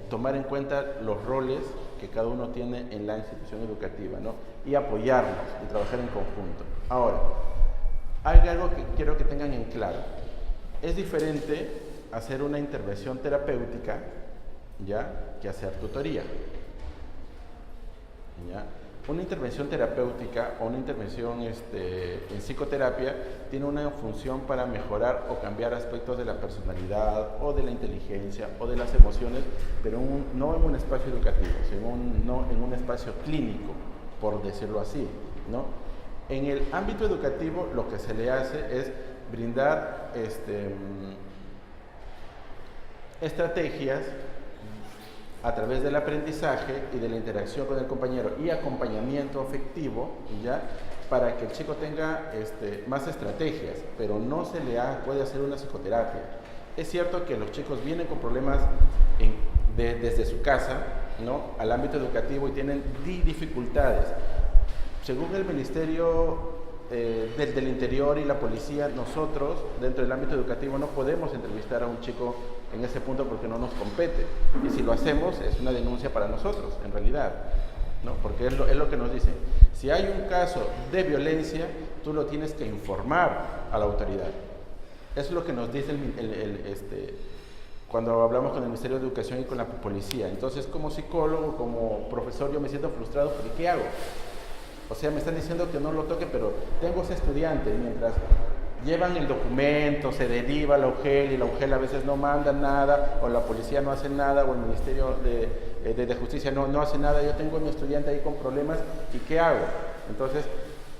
tomar en cuenta los roles que cada uno tiene en la institución educativa, ¿no? Y apoyarnos y trabajar en conjunto. Ahora, hay algo que quiero que tengan en claro. Es diferente hacer una intervención terapéutica, ¿ya?, que hacer tutoría, ¿ya? Una intervención terapéutica o una intervención en psicoterapia tiene una función para mejorar o cambiar aspectos de la personalidad o de la inteligencia o de las emociones, pero no en un espacio educativo, sino no en un espacio clínico, por decirlo así, ¿no? En el ámbito educativo lo que se le hace es brindar estrategias a través del aprendizaje y de la interacción con el compañero y acompañamiento afectivo, ¿ya?, para que el chico tenga más estrategias, pero no se le puede hacer una psicoterapia. Es cierto que los chicos vienen con problemas desde su casa, ¿no?, al ámbito educativo y tienen dificultades. Según el Ministerio del Interior y la policía, nosotros, dentro del ámbito educativo, no podemos entrevistar a un chico en ese punto porque no nos compete. Y si lo hacemos, es una denuncia para nosotros, en realidad, ¿no? Porque es lo que nos dicen. Si hay un caso de violencia, tú lo tienes que informar a la autoridad. Eso es lo que nos dice cuando hablamos con el Ministerio de Educación y con la policía. Entonces, como psicólogo, como profesor, yo me siento frustrado porque ¿qué hago? O sea, me están diciendo que no lo toque, pero tengo ese estudiante, mientras llevan el documento, se deriva a la UGEL y la UGEL a veces no manda nada, o la policía no hace nada, o el Ministerio de Justicia no hace nada. Yo tengo a mi estudiante ahí con problemas, ¿y qué hago? Entonces,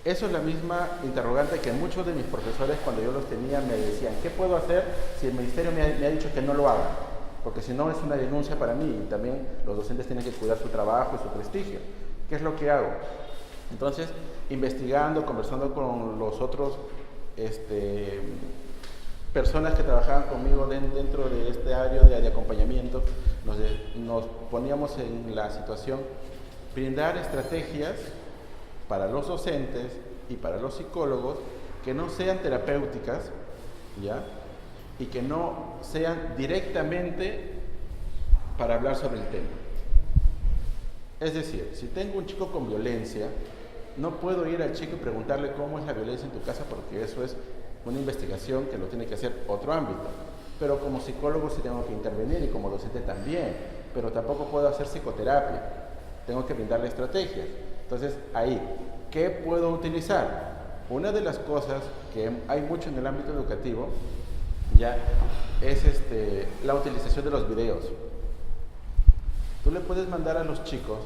eso es la misma interrogante que muchos de mis profesores, cuando yo los tenía, me decían, ¿qué puedo hacer si el Ministerio me ha dicho que no lo haga? Porque si no es una denuncia para mí, y también los docentes tienen que cuidar su trabajo y su prestigio. ¿Qué es lo que hago? Entonces, investigando, conversando con los otros personas que trabajaban conmigo dentro de este área de acompañamiento, nos poníamos en la situación brindar estrategias para los docentes y para los psicólogos que no sean terapéuticas, ¿ya?, y que no sean directamente para hablar sobre el tema. Es decir, si tengo un chico con violencia, no puedo ir al chico y preguntarle cómo es la violencia en tu casa, porque eso es una investigación que lo tiene que hacer otro ámbito. Pero como psicólogo sí tengo que intervenir, y como docente también, pero tampoco puedo hacer psicoterapia, tengo que brindarle estrategias. Entonces, ahí, ¿qué puedo utilizar? Una de las cosas que hay mucho en el ámbito educativo, ya, es la utilización de los videos. Tú le puedes mandar a los chicos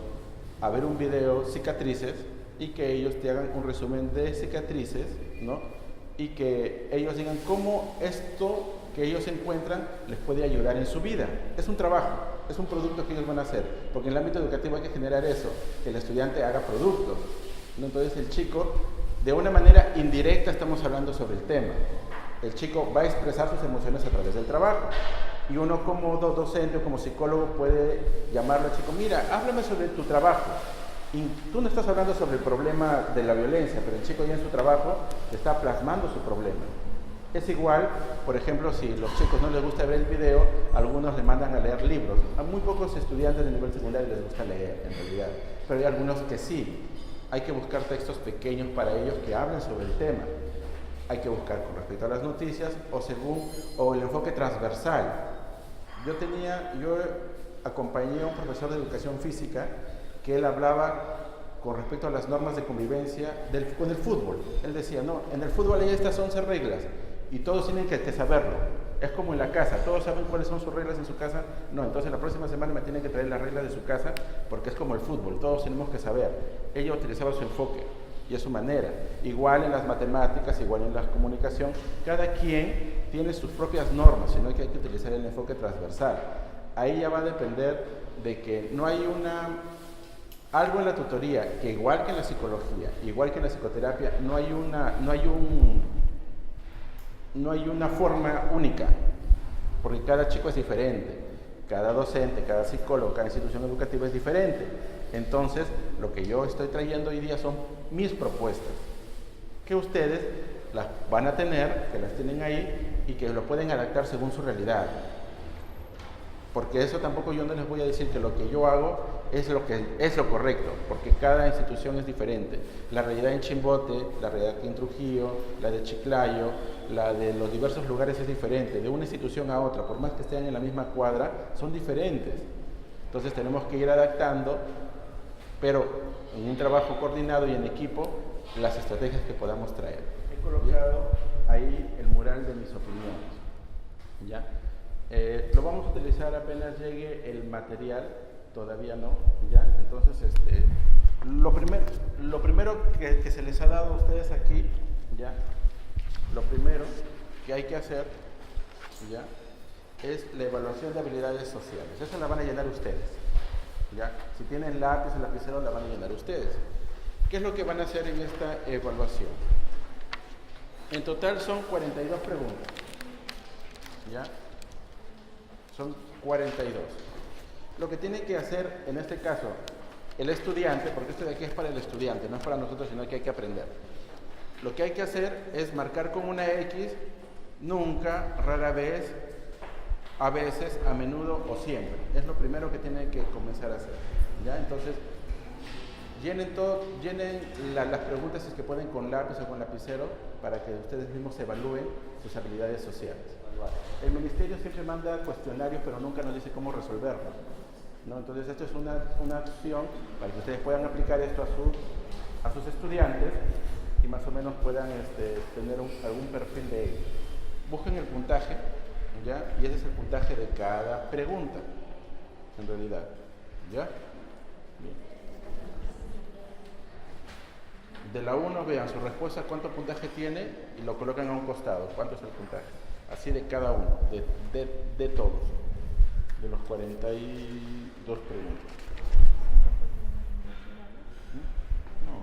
a ver un video, cicatrices, y que ellos te hagan un resumen de cicatrices, ¿no? Y que ellos digan cómo esto que ellos encuentran les puede ayudar en su vida. Es un trabajo, es un producto que ellos van a hacer, porque en el ámbito educativo hay que generar eso, que el estudiante haga productos, ¿no? Entonces el chico, de una manera indirecta estamos hablando sobre el tema. El chico va a expresar sus emociones a través del trabajo. Y uno como docente o como psicólogo puede llamarle al chico, mira, háblame sobre tu trabajo. Y tú no estás hablando sobre el problema de la violencia, pero el chico ya en su trabajo está plasmando su problema. Es igual, por ejemplo, si los chicos no les gusta ver el video, algunos le mandan a leer libros. A muy pocos estudiantes de nivel secundario les gusta leer, en realidad, pero hay algunos que sí. Hay que buscar textos pequeños para ellos que hablen sobre el tema. Hay que buscar con respecto a las noticias o el enfoque transversal. Yo acompañé a un profesor de educación física que él hablaba con respecto a las normas de convivencia con el fútbol. Él decía, no, en el fútbol hay estas 11 reglas y todos tienen que saberlo. Es como en la casa, todos saben cuáles son sus reglas en su casa. No, entonces la próxima semana me tienen que traer las reglas de su casa porque es como el fútbol, todos tenemos que saber. Ella utilizaba su enfoque y es su manera. Igual en las matemáticas, igual en la comunicación, cada quien tiene sus propias normas, sino que hay que utilizar el enfoque transversal. Ahí ya va a depender de que no hay algo en la tutoría, que igual que en la psicología, igual que en la psicoterapia, no hay una forma única, porque cada chico es diferente, cada docente, cada psicólogo, cada institución educativa es diferente. Entonces, lo que yo estoy trayendo hoy día son mis propuestas, que ustedes las van a tener, que las tienen ahí y que lo pueden adaptar según su realidad. porque eso tampoco yo no les voy a decir que lo que yo hago es lo correcto, porque cada institución es diferente. La realidad en Chimbote, la realidad aquí en Trujillo, la de Chiclayo, la de los diversos lugares es diferente, de una institución a otra, por más que estén en la misma cuadra, son diferentes. Entonces tenemos que ir adaptando, pero en un trabajo coordinado y en equipo, las estrategias que podamos traer. He colocado ahí el mural de mis opiniones, ¿ya? Lo vamos a utilizar apenas llegue el material, todavía no, ¿ya? Entonces, lo primero que se les ha dado a ustedes aquí, ¿ya? Lo primero que hay que hacer, ¿ya? Es la evaluación de habilidades sociales. Esa la van a llenar ustedes, ¿ya? Si tienen lápiz o lapicero, la van a llenar ustedes. ¿Qué es lo que van a hacer en esta evaluación? En total son 42 preguntas, ¿ya? Son 42. Lo que tiene que hacer, en este caso, el estudiante, porque esto de aquí es para el estudiante, no es para nosotros, sino que hay que aprender. Lo que hay que hacer es marcar con una X, nunca, rara vez, a veces, a menudo o siempre. Es lo primero que tiene que comenzar a hacer, ¿ya? Entonces, llenen las preguntas si es que pueden con lápiz o con lapicero para que ustedes mismos evalúen sus habilidades sociales. El ministerio siempre manda cuestionarios, pero nunca nos dice cómo resolverlo, ¿no? Entonces, esto es una acción para que ustedes puedan aplicar esto a sus estudiantes y más o menos puedan tener algún perfil de ellos. Busquen el puntaje, ¿ya? Y ese es el puntaje de cada pregunta, en realidad, ¿ya? Bien. De la 1 vean su respuesta, cuánto puntaje tiene y lo colocan a un costado, cuánto es el puntaje. Así de cada uno, de todos, de los 42 preguntas. No,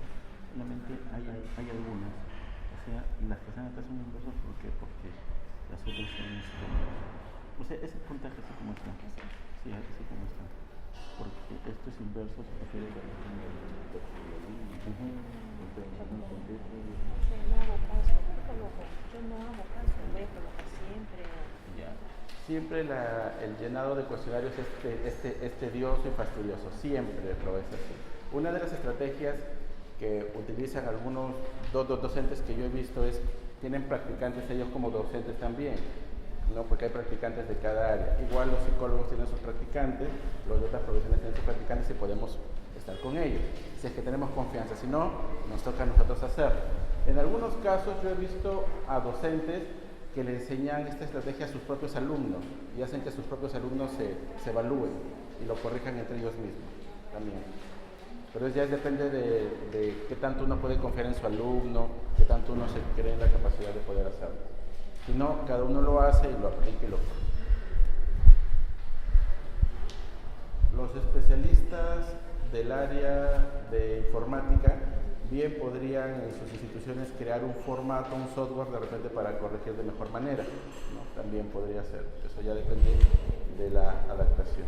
solamente hay algunas. O sea, las que están acá son inversas, ¿por qué? Porque las otras son o sea, ese puntaje así como está. Sí, así como está. Porque esto es inverso, se refiere a la Siempre el llenado de cuestionarios es tedioso y fastidioso, siempre lo es así. Una de las estrategias que utilizan algunos docentes que yo he visto tienen practicantes ellos como docentes también, ¿no? Porque hay practicantes de cada área. Igual los psicólogos tienen sus practicantes, los de otras profesiones tienen sus practicantes y podemos estar con ellos, si es que tenemos confianza. Si no, nos toca a nosotros hacerlo. En algunos casos yo he visto a docentes que le enseñan esta estrategia a sus propios alumnos y hacen que sus propios alumnos se evalúen y lo corrijan entre ellos mismos también. Pero ya depende de qué tanto uno puede confiar en su alumno, qué tanto uno se cree en la capacidad de poder hacerlo. Si no, cada uno lo hace y lo aplica y lo corre. Los especialistas del área de informática bien podrían en sus instituciones crear un formato, un software de repente para corregir de mejor manera, ¿no? También podría ser, eso ya depende de la adaptación.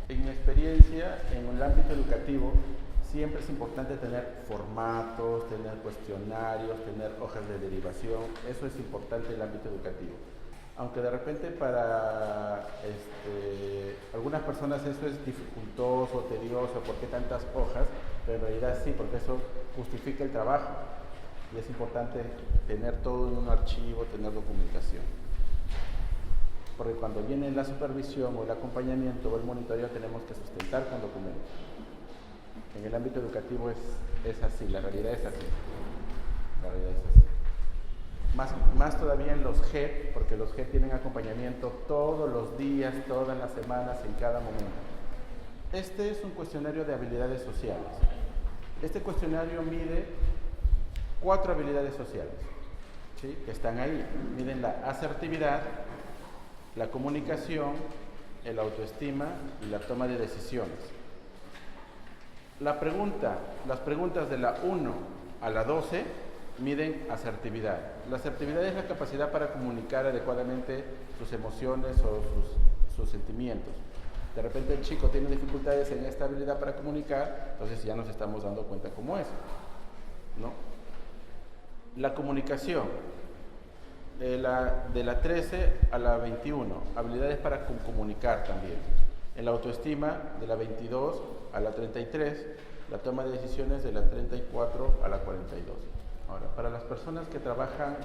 En mi experiencia, en el ámbito educativo, siempre es importante tener formatos, tener cuestionarios, tener hojas de derivación, eso es importante en el ámbito educativo. Aunque de repente para algunas personas eso es dificultoso, tedioso, ¿por qué tantas hojas? Pero en realidad sí, porque eso justifica el trabajo y es importante tener todo en un archivo, tener documentación. Porque cuando viene la supervisión o el acompañamiento o el monitoreo tenemos que sustentar con documentos. En el ámbito educativo es así, la realidad es así. La realidad es así. Más todavía en los GEP, porque los GEP tienen acompañamiento todos los días, todas las semanas, en cada momento. Este es un cuestionario de habilidades sociales. Este cuestionario mide 4 habilidades sociales, ¿sí? Que están ahí. Miden la asertividad, la comunicación, el autoestima y la toma de decisiones. Las preguntas de la 1 a la 12 miden asertividad. La asertividad es la capacidad para comunicar adecuadamente sus emociones o sus sentimientos. De repente el chico tiene dificultades en esta habilidad para comunicar, entonces ya nos estamos dando cuenta cómo es, ¿no? La comunicación de la 13 a la 21, habilidades para comunicar también. En la autoestima, de la 22 a la 33, la toma de decisiones de la 34 a la 42. Ahora, para las personas que trabajan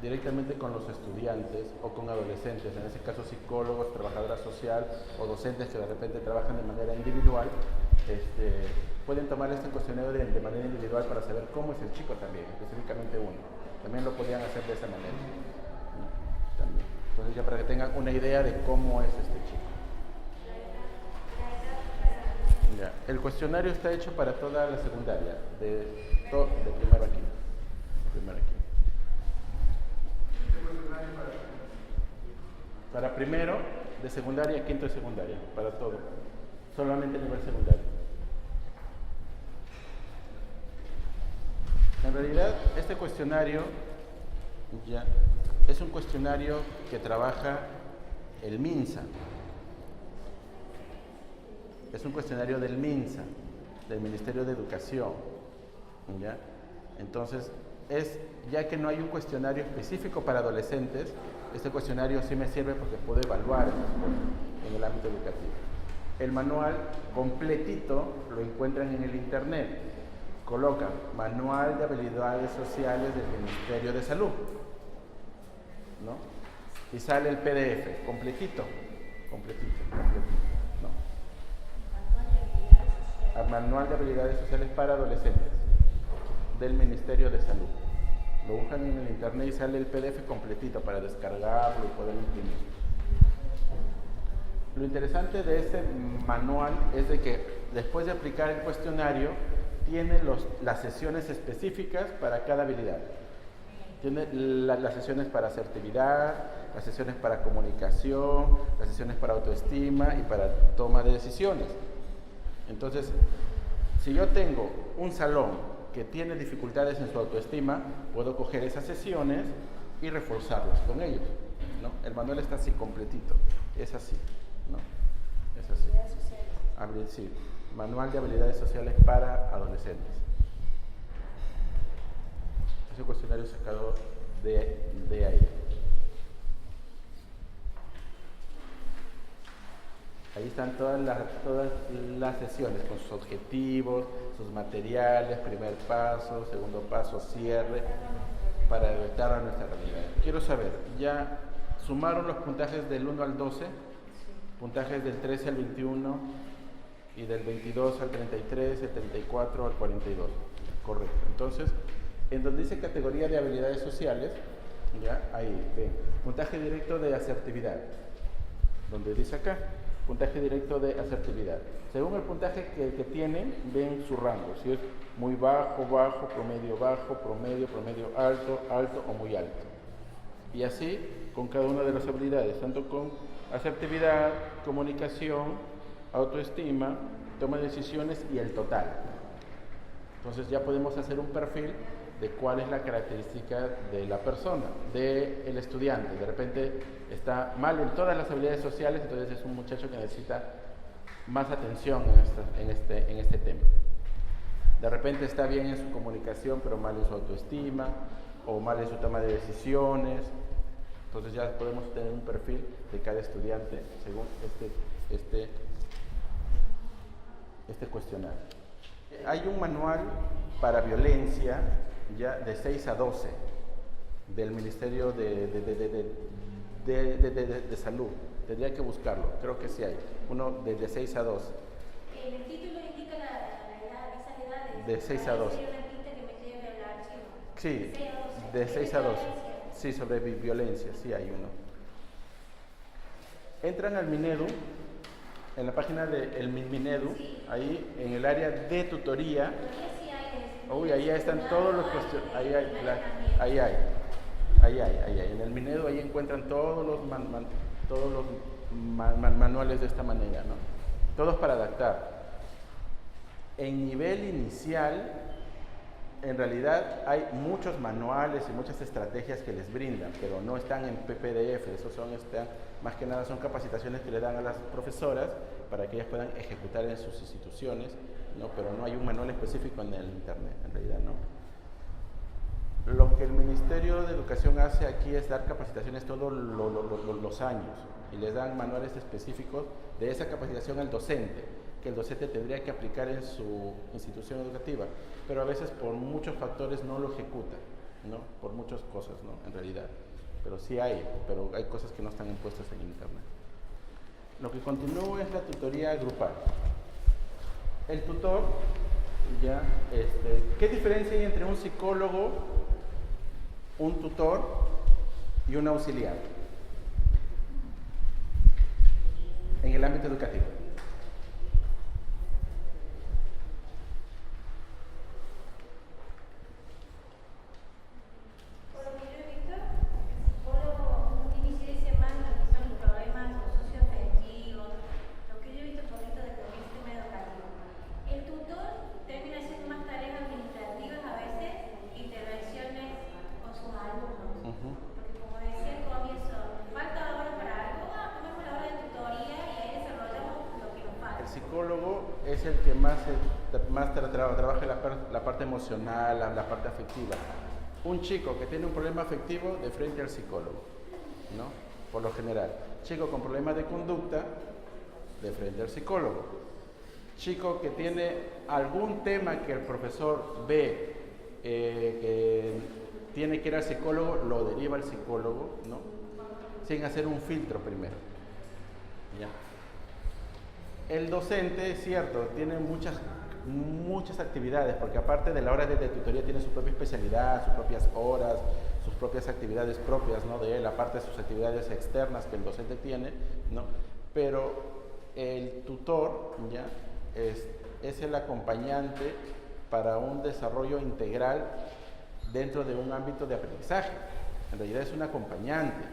directamente con los estudiantes o con adolescentes, en ese caso psicólogos, trabajadora social o docentes que de repente trabajan de manera individual, pueden tomar este cuestionario de manera individual para saber cómo es el chico también, específicamente uno. También lo podrían hacer de esa manera. También. Entonces ya para que tengan una idea de cómo es este chico. Ya. El cuestionario está hecho para toda la secundaria, de primero a quinto. Para primero de secundaria, quinto de secundaria, para todo. Solamente a nivel secundario. En realidad, este cuestionario ya es un cuestionario que trabaja el MINSA. Es un cuestionario del MINSA, del Ministerio de Educación. ¿Ya? Entonces, ya que no hay un cuestionario específico para adolescentes, este cuestionario sí me sirve porque puedo evaluar esas cosas en el ámbito educativo. El manual completito lo encuentran en el internet. Colocan Manual de Habilidades Sociales del Ministerio de Salud, ¿no? Y sale el PDF, completito, ¿no? Manual de Habilidades Sociales para Adolescentes del Ministerio de Salud. Lo buscan en el internet y sale el PDF completito para descargarlo y poder imprimir. Lo interesante de este manual es de que después de aplicar el cuestionario tiene las sesiones específicas para cada habilidad. Tiene las sesiones para asertividad, las sesiones para comunicación, las sesiones para autoestima y para toma de decisiones. Entonces, si yo tengo un salón que tiene dificultades en su autoestima, puedo coger esas sesiones y reforzarlas con ellos, ¿no? El manual está así completito, es así, ¿no? Es así. Sí, Manual de Habilidades Sociales para Adolescentes. Ese cuestionario sacado de ahí. Ahí están todas las sesiones con sus objetivos, sus materiales, primer paso, segundo paso, cierre, para adaptar a nuestra realidad. Quiero saber, ¿ya sumaron los puntajes del 1 al 12? Puntajes del 13 al 21 y del 22 al 33, del 34 al 42. Correcto. Entonces, en donde dice categoría de habilidades sociales, ya ahí ven, puntaje directo de asertividad, donde dice acá, puntaje directo de asertividad. Según el puntaje que tienen, ven su rango, si es muy bajo, promedio alto, alto o muy alto. Y así con cada una de las habilidades, tanto con asertividad, comunicación, autoestima, toma de decisiones y el total. Entonces ya podemos hacer un perfil de cuál es la característica de la persona, del estudiante. De repente está mal en todas las habilidades sociales, entonces es un muchacho que necesita más atención en este tema. De repente está bien en su comunicación, pero mal en su autoestima, o mal en su toma de decisiones. Entonces ya podemos tener un perfil de cada estudiante según este cuestionario. Hay un manual para violencia ya de 6 a 12 del Ministerio de Salud. Tendría que buscarlo, creo que sí hay. Uno de 6 a 12. El título indica esas edades. De 6 a 12. Sí, de 6 a 12. Sí, sobre violencia, sí hay uno. Entran al Minedu, en la página del Minedu, ahí en el área de tutoría. Uy, ahí están todos los cuestionarios. Ahí hay. En el Minedu ahí encuentran todos los manuales de esta manera, ¿no? Todos para adaptar. En nivel inicial, en realidad hay muchos manuales y muchas estrategias que les brindan, pero no están en PPDF. Esos más que nada son capacitaciones que le dan a las profesoras para que ellas puedan ejecutar en sus instituciones, ¿no? Pero no hay un manual específico en el internet, en realidad no. Lo que el Ministerio de Educación hace aquí es dar capacitaciones todos los años y les dan manuales específicos de esa capacitación al docente, que el docente tendría que aplicar en su institución educativa, pero a veces por muchos factores no lo ejecuta, ¿no? Por muchas cosas, ¿no? En realidad. Pero sí hay, pero hay cosas que no están impuestas en internet. Lo que continúa es la tutoría grupal. El tutor, ya, ¿qué diferencia hay entre un psicólogo, un tutor y un auxiliar en el ámbito educativo? Por lo que yo he visto, el psicólogo tiene incidencia más en lo que son los problemas socioafectivos, lo que yo he visto por dentro del sistema educativo. El tutor termina haciendo más tareas administrativas a veces, intervenciones con sus alumnos. Porque como decía al comienzo, falta ahora para algo, tomemos la hora de tutoría y ahí desarrollamos lo que nos falta. El psicólogo es el que más trabaja la parte emocional, la parte afectiva. Un chico que tiene un problema afectivo de frente al psicólogo, ¿no? Por lo general. Chico con problemas de conducta, de frente al psicólogo. Chico que tiene algún tema que el profesor ve que tiene que ir al psicólogo, lo deriva al psicólogo, ¿no? Sin hacer un filtro primero. ¿Ya? El docente, es cierto, tiene muchas actividades, porque aparte de la hora de tutoría tiene su propia especialidad, sus propias horas, sus propias actividades propias, ¿no? De él, aparte de sus actividades externas que el docente tiene, ¿no? Pero el tutor, ¿ya? Es el acompañante para un desarrollo integral dentro de un ámbito de aprendizaje. En realidad es un acompañante,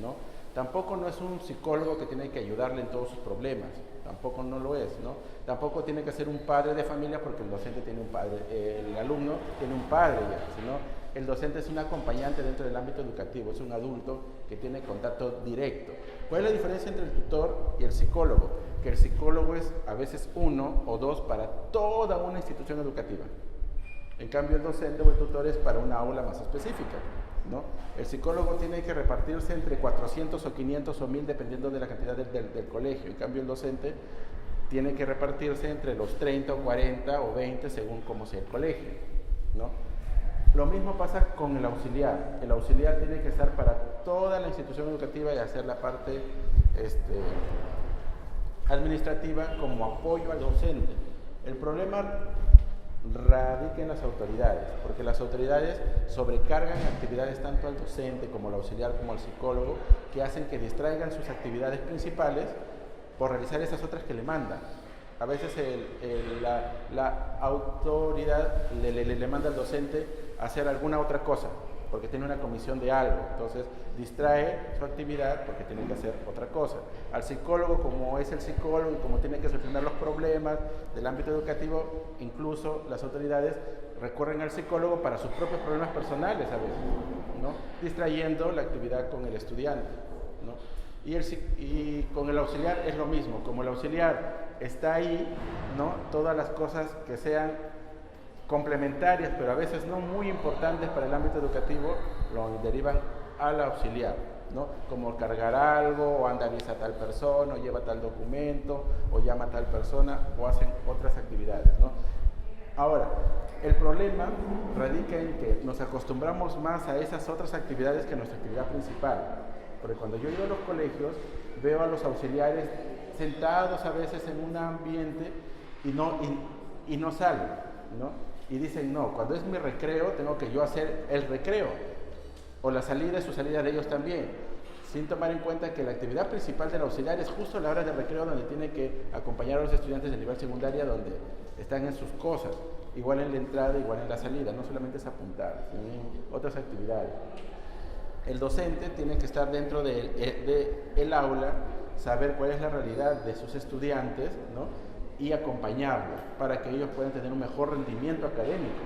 ¿no? Tampoco no es un psicólogo que tiene que ayudarle en todos sus problemas, tampoco no lo es, ¿no? Tampoco tiene que ser un padre de familia porque el docente tiene un padre, el alumno tiene un padre ya, sino el docente es un acompañante dentro del ámbito educativo, es un adulto que tiene contacto directo. ¿Cuál es la diferencia entre el tutor y el psicólogo? Que el psicólogo es a veces uno o dos para toda una institución educativa. En cambio el docente o el tutor es para una aula más específica, ¿no? El psicólogo tiene que repartirse entre 400 o 500 o 1000 dependiendo de la cantidad del colegio. En cambio el docente tiene que repartirse entre los 30 o 40 o 20 según cómo sea el colegio, ¿no? Lo mismo pasa con el auxiliar. El auxiliar tiene que estar para toda la institución educativa y hacer la parte administrativa como apoyo al docente. El problema radica en las autoridades, porque las autoridades sobrecargan actividades tanto al docente como al auxiliar como al psicólogo, que hacen que distraigan sus actividades principales por realizar esas otras que le mandan. A veces la autoridad le manda al docente a hacer alguna otra cosa, porque tiene una comisión de algo, entonces distrae su actividad porque tiene que hacer otra cosa. Al psicólogo, como es el psicólogo y como tiene que solucionar los problemas del ámbito educativo, incluso las autoridades recurren al psicólogo para sus propios problemas personales a veces, ¿no? Distrayendo la actividad con el estudiante, ¿no? Y con el auxiliar es lo mismo, como el auxiliar está ahí, ¿no? Todas las cosas que sean complementarias, pero a veces no muy importantes para el ámbito educativo, lo derivan al auxiliar, ¿no? Como cargar algo, o anda a avisa a tal persona, o lleva tal documento, o llama a tal persona, o hacen otras actividades, ¿no? Ahora, el problema radica en que nos acostumbramos más a esas otras actividades que a nuestra actividad principal. Porque cuando yo he ido a los colegios, veo a los auxiliares sentados a veces en un ambiente y no salen, ¿no? Y dicen, no, cuando es mi recreo, tengo que yo hacer el recreo, o la salida es su salida de ellos también, sin tomar en cuenta que la actividad principal del auxiliar es justo la hora de recreo, donde tiene que acompañar a los estudiantes de nivel secundaria, donde están en sus cosas, igual en la entrada, igual en la salida, no solamente es apuntar, sino en otras actividades. El docente tiene que estar dentro del aula, saber cuál es la realidad de sus estudiantes, ¿no? Y acompañarlos para que ellos puedan tener un mejor rendimiento académico,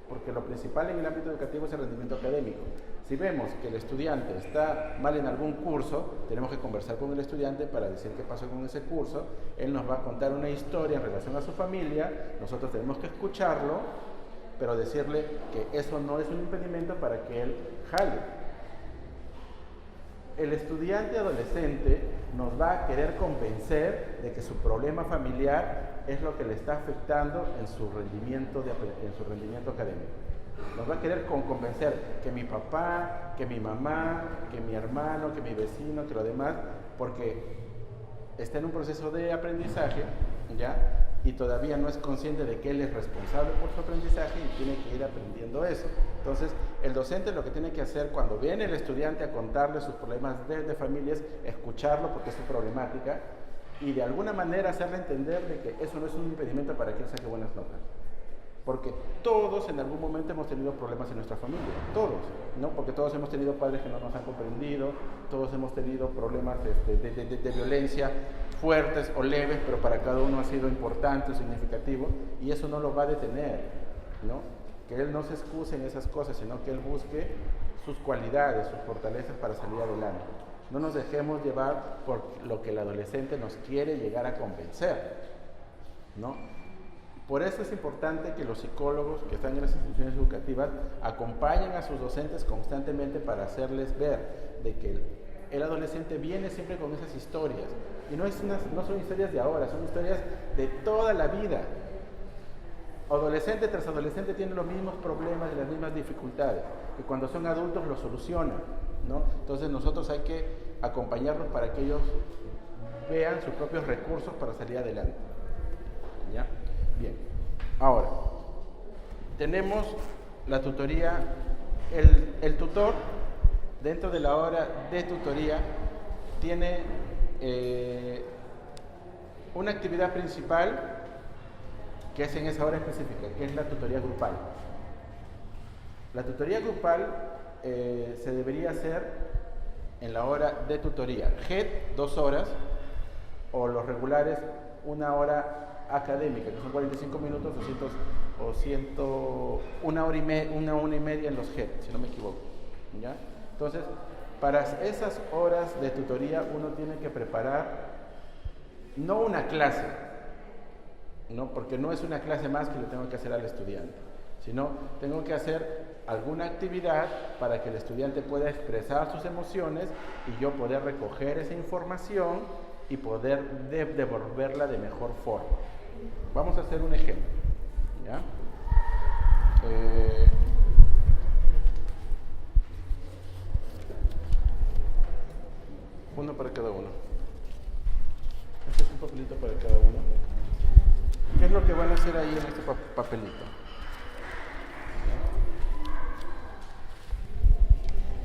porque lo principal en el ámbito educativo es el rendimiento académico. Si vemos que el estudiante está mal en algún curso, tenemos que conversar con el estudiante para decir qué pasó con ese curso. Él nos va a contar una historia en relación a su familia, nosotros tenemos que escucharlo pero decirle que eso no es un impedimento para que él jale. El estudiante adolescente nos va a querer convencer de que su problema familiar es lo que le está afectando en su rendimiento académico. Nos va a querer convencer que mi papá, que mi mamá, que mi hermano, que mi vecino, que lo demás, porque está en un proceso de aprendizaje, ¿ya? Y todavía no es consciente de que él es responsable por su aprendizaje y tiene que ir aprendiendo eso. Entonces, el docente lo que tiene que hacer cuando viene el estudiante a contarle sus problemas de familia es escucharlo porque es su problemática y de alguna manera hacerle entender de que eso no es un impedimento para que él saque buenas notas. Porque todos en algún momento hemos tenido problemas en nuestra familia, todos, ¿no? Porque todos hemos tenido padres que no nos han comprendido, todos hemos tenido problemas de violencia fuertes o leves, pero para cada uno ha sido importante o significativo, y eso no lo va a detener, ¿no? Que él no se excuse en esas cosas, sino que él busque sus cualidades, sus fortalezas para salir adelante. No nos dejemos llevar por lo que el adolescente nos quiere llegar a convencer, ¿no? Por eso es importante que los psicólogos que están en las instituciones educativas acompañen a sus docentes constantemente para hacerles ver de que el adolescente viene siempre con esas historias. Y no son historias de ahora, son historias de toda la vida. Adolescente tras adolescente tiene los mismos problemas y las mismas dificultades. Y cuando son adultos los solucionan, ¿no? Entonces nosotros hay que acompañarlos para que ellos vean sus propios recursos para salir adelante. ¿Ya? Bien, ahora, tenemos la tutoría, el tutor dentro de la hora de tutoría tiene una actividad principal que es en esa hora específica, que es la tutoría grupal. La tutoría grupal se debería hacer en la hora de tutoría. GED, 2 horas, o los regulares, 1 hora académica, que son 45 minutos una hora y media en los GED, si no me equivoco, ¿ya? Entonces, para esas horas de tutoría uno tiene que preparar no una clase, ¿no? Porque no es una clase más que le tengo que hacer al estudiante, sino tengo que hacer alguna actividad para que el estudiante pueda expresar sus emociones y yo poder recoger esa información y poder devolverla de mejor forma. Vamos a hacer un ejemplo, ¿ya? Uno para cada uno. Este es un papelito para cada uno. ¿Qué es lo que van a hacer ahí en este papelito?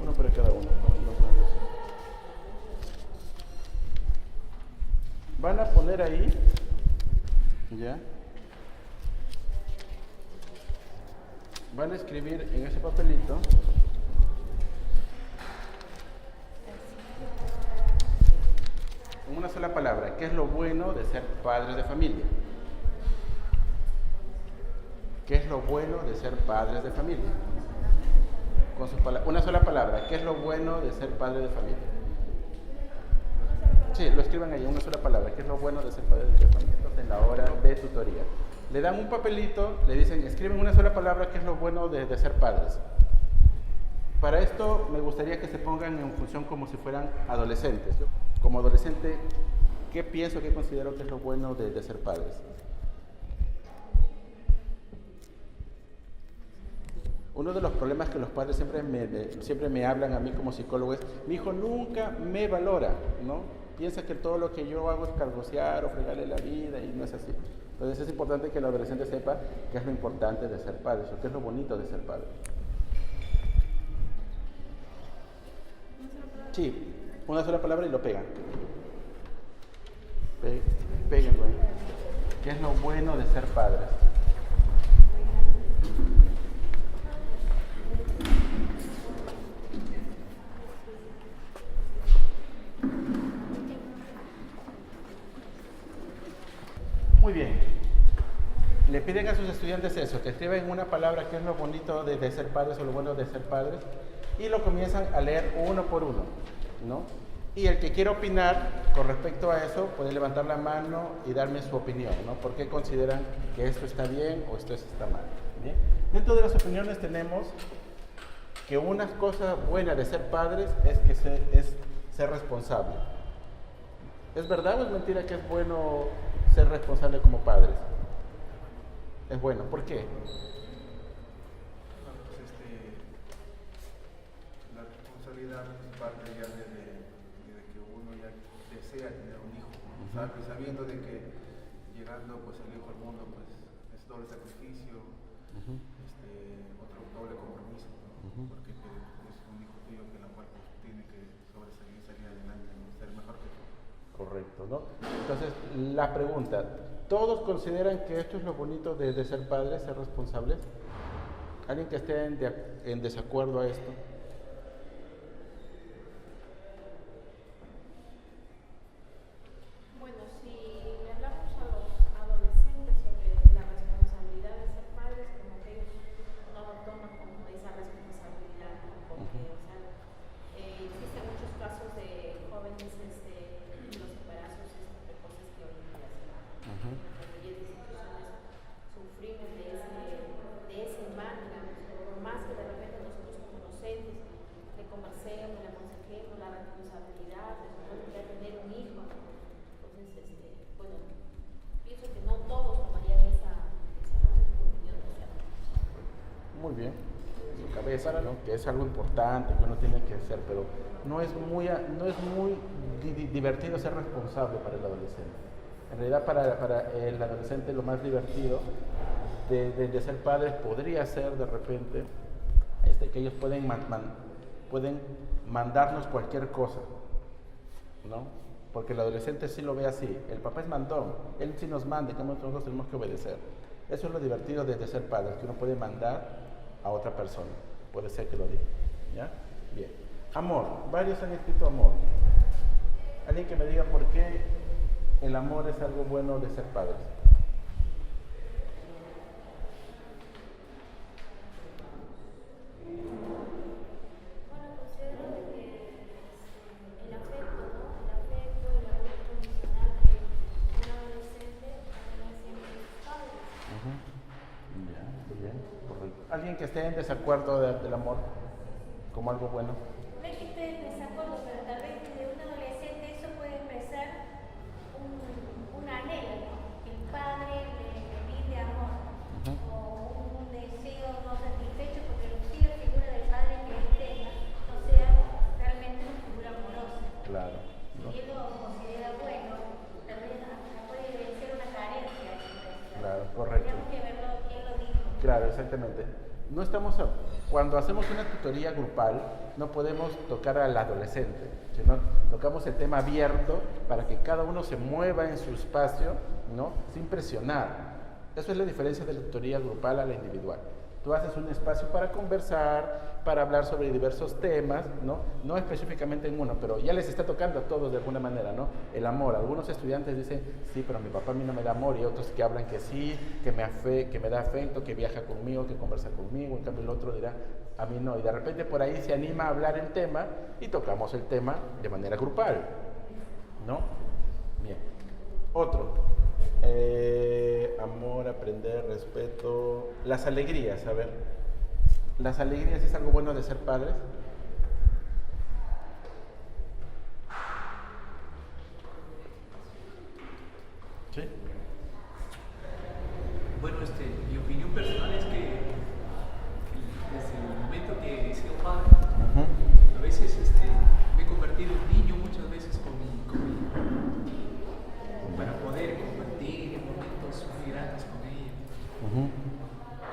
Uno para cada uno. Van a poner ahí, ¿ya? Van a escribir en ese papelito una sola palabra, ¿qué es lo bueno de ser padres de familia? ¿Qué es lo bueno de ser padres de familia? Una sola palabra, ¿qué es lo bueno de ser padre de familia? Sí, lo escriban ahí, una sola palabra, ¿qué es lo bueno de ser padre de familia? En la hora de tutoría. Le dan un papelito, le dicen, escriben una sola palabra, ¿qué es lo bueno de ser padres? Para esto me gustaría que se pongan en función como si fueran adolescentes. Yo, como adolescente, ¿qué pienso, qué considero que es lo bueno de ser padres? Uno de los problemas que los padres siempre me hablan a mí como psicólogo es, mi hijo nunca me valora, ¿no? Piensa que todo lo que yo hago es cargosear o fregarle la vida y no es así. Entonces es importante que el adolescente sepa qué es lo importante de ser padre, o qué es lo bonito de ser padre. Sí, una sola palabra y lo pegan. Péguenlo ahí. ¿Qué es lo bueno de ser padres? Muy bien. Le piden a sus estudiantes eso, que escriban una palabra qué es lo bonito de ser padres o lo bueno de ser padres, y lo comienzan a leer uno por uno, ¿no? Y el que quiera opinar con respecto a eso puede levantar la mano y darme su opinión, ¿no? ¿Por qué consideran que esto está bien o esto está mal? Bien. Dentro de las opiniones tenemos que una cosa buena de ser padres es que es ser responsable. ¿Es verdad o es mentira que es bueno ser responsable como padres? Es bueno. ¿Por qué? Bueno, pues la responsabilidad es parte ya de que uno ya desea tener un hijo, sabiendo de que llegando pues el hijo al mundo pues es doble sacrificio, otro doble compromiso, ¿no? Porque es un hijo tuyo que la cual pues, tiene que sobresalir, salir adelante, ¿no? Ser mejor que tú. Correcto, ¿no? Entonces, la pregunta, ¿todos consideran que esto es lo bonito de ser padres, ser responsables? ¿Alguien que esté en desacuerdo a esto? Bueno, si hablamos a los adolescentes sobre la responsabilidad de ser padres, como que ellos no lo toman como esa responsabilidad, ¿no? Porque, o sea, existen muchos casos de jóvenes, los embarazos precoces que hoy en día se dan. En la mayoría de instituciones sufrimos de ese mal, digamos, por más que de repente nosotros como docentes le conversemos, le aconsejemos la responsabilidad de tener un hijo, ¿no? Entonces, bueno, pienso que no todos tomarían esa opinión, Muy bien, en su cabeza, ¿no? Que es algo importante que uno tiene que hacer, pero no es muy divertido ser responsable para el adolescente. En realidad para el adolescente lo más divertido de ser padres podría ser de repente que ellos pueden mandarnos cualquier cosa, ¿no? Porque el adolescente sí lo ve así, el papá es mandón, él sí nos manda y nosotros tenemos que obedecer. Eso es lo divertido de ser padres, que uno puede mandar a otra persona, puede ser que lo diga, ¿ya? Bien. Amor, varios han escrito amor. Alguien que me diga por qué el amor es algo bueno de ser padres. Bueno, considero de que el afecto, ¿no? El afecto, el amor incondicional que un adolescente tiene siempre de sus padres. Ya, muy bien, correcto. ¿Alguien que esté en desacuerdo del amor como algo bueno? No es que esté en desacuerdo, pero tal vez desde un adolescente eso puede expresar un anhelo, ¿no? Que el padre le brinde amor, o un deseo no satisfecho, porque sí la figura del padre que él tenga no sea realmente una figura amorosa. Claro, ¿no? Si él lo considera bueno, tal vez puede ser una carencia. Claro, correcto. Tendríamos que verlo quién lo dijo. Claro, exactamente. Cuando hacemos una tutoría grupal, no podemos tocar al adolescente, sino tocamos el tema abierto para que cada uno se mueva en su espacio, ¿no? Sin presionar. Eso es la diferencia de la tutoría grupal a la individual. Tú haces un espacio para conversar, para hablar sobre diversos temas, ¿no? No específicamente en uno, pero ya les está tocando a todos de alguna manera, ¿no? El amor. Algunos estudiantes dicen, sí, pero mi papá a mí no me da amor, y otros que hablan que sí, que me da afecto, que viaja conmigo, que conversa conmigo, en cambio el otro dirá, a mí no. Y de repente por ahí se anima a hablar el tema y tocamos el tema de manera grupal, ¿no? Bien. Otro. Amor, aprender, respeto, las alegrías, a ver, ¿las alegrías es algo bueno de ser padres? ¿Sí? Bueno, mi opinión personal es que desde el momento que he sido padre, a veces me he convertido en niño muchas veces para poder compartir momentos muy grandes con ella.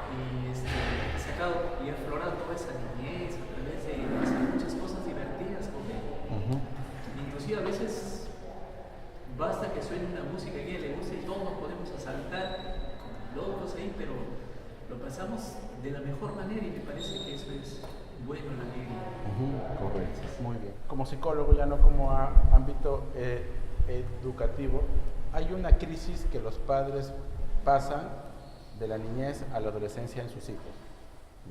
Y he sacado y he aflorado toda esa niñez a través de hacer muchas cosas divertidas con ella. Inclusive a veces basta que suene una música que a ella le guste y todos nos podemos asaltar como locos ahí, pero lo pasamos de la mejor manera y me parece que eso es bueno en la vida. Correcto, muy bien. Como psicólogo, ya no como ámbito educativo, hay una crisis que los padres pasan de la niñez a la adolescencia en sus hijos,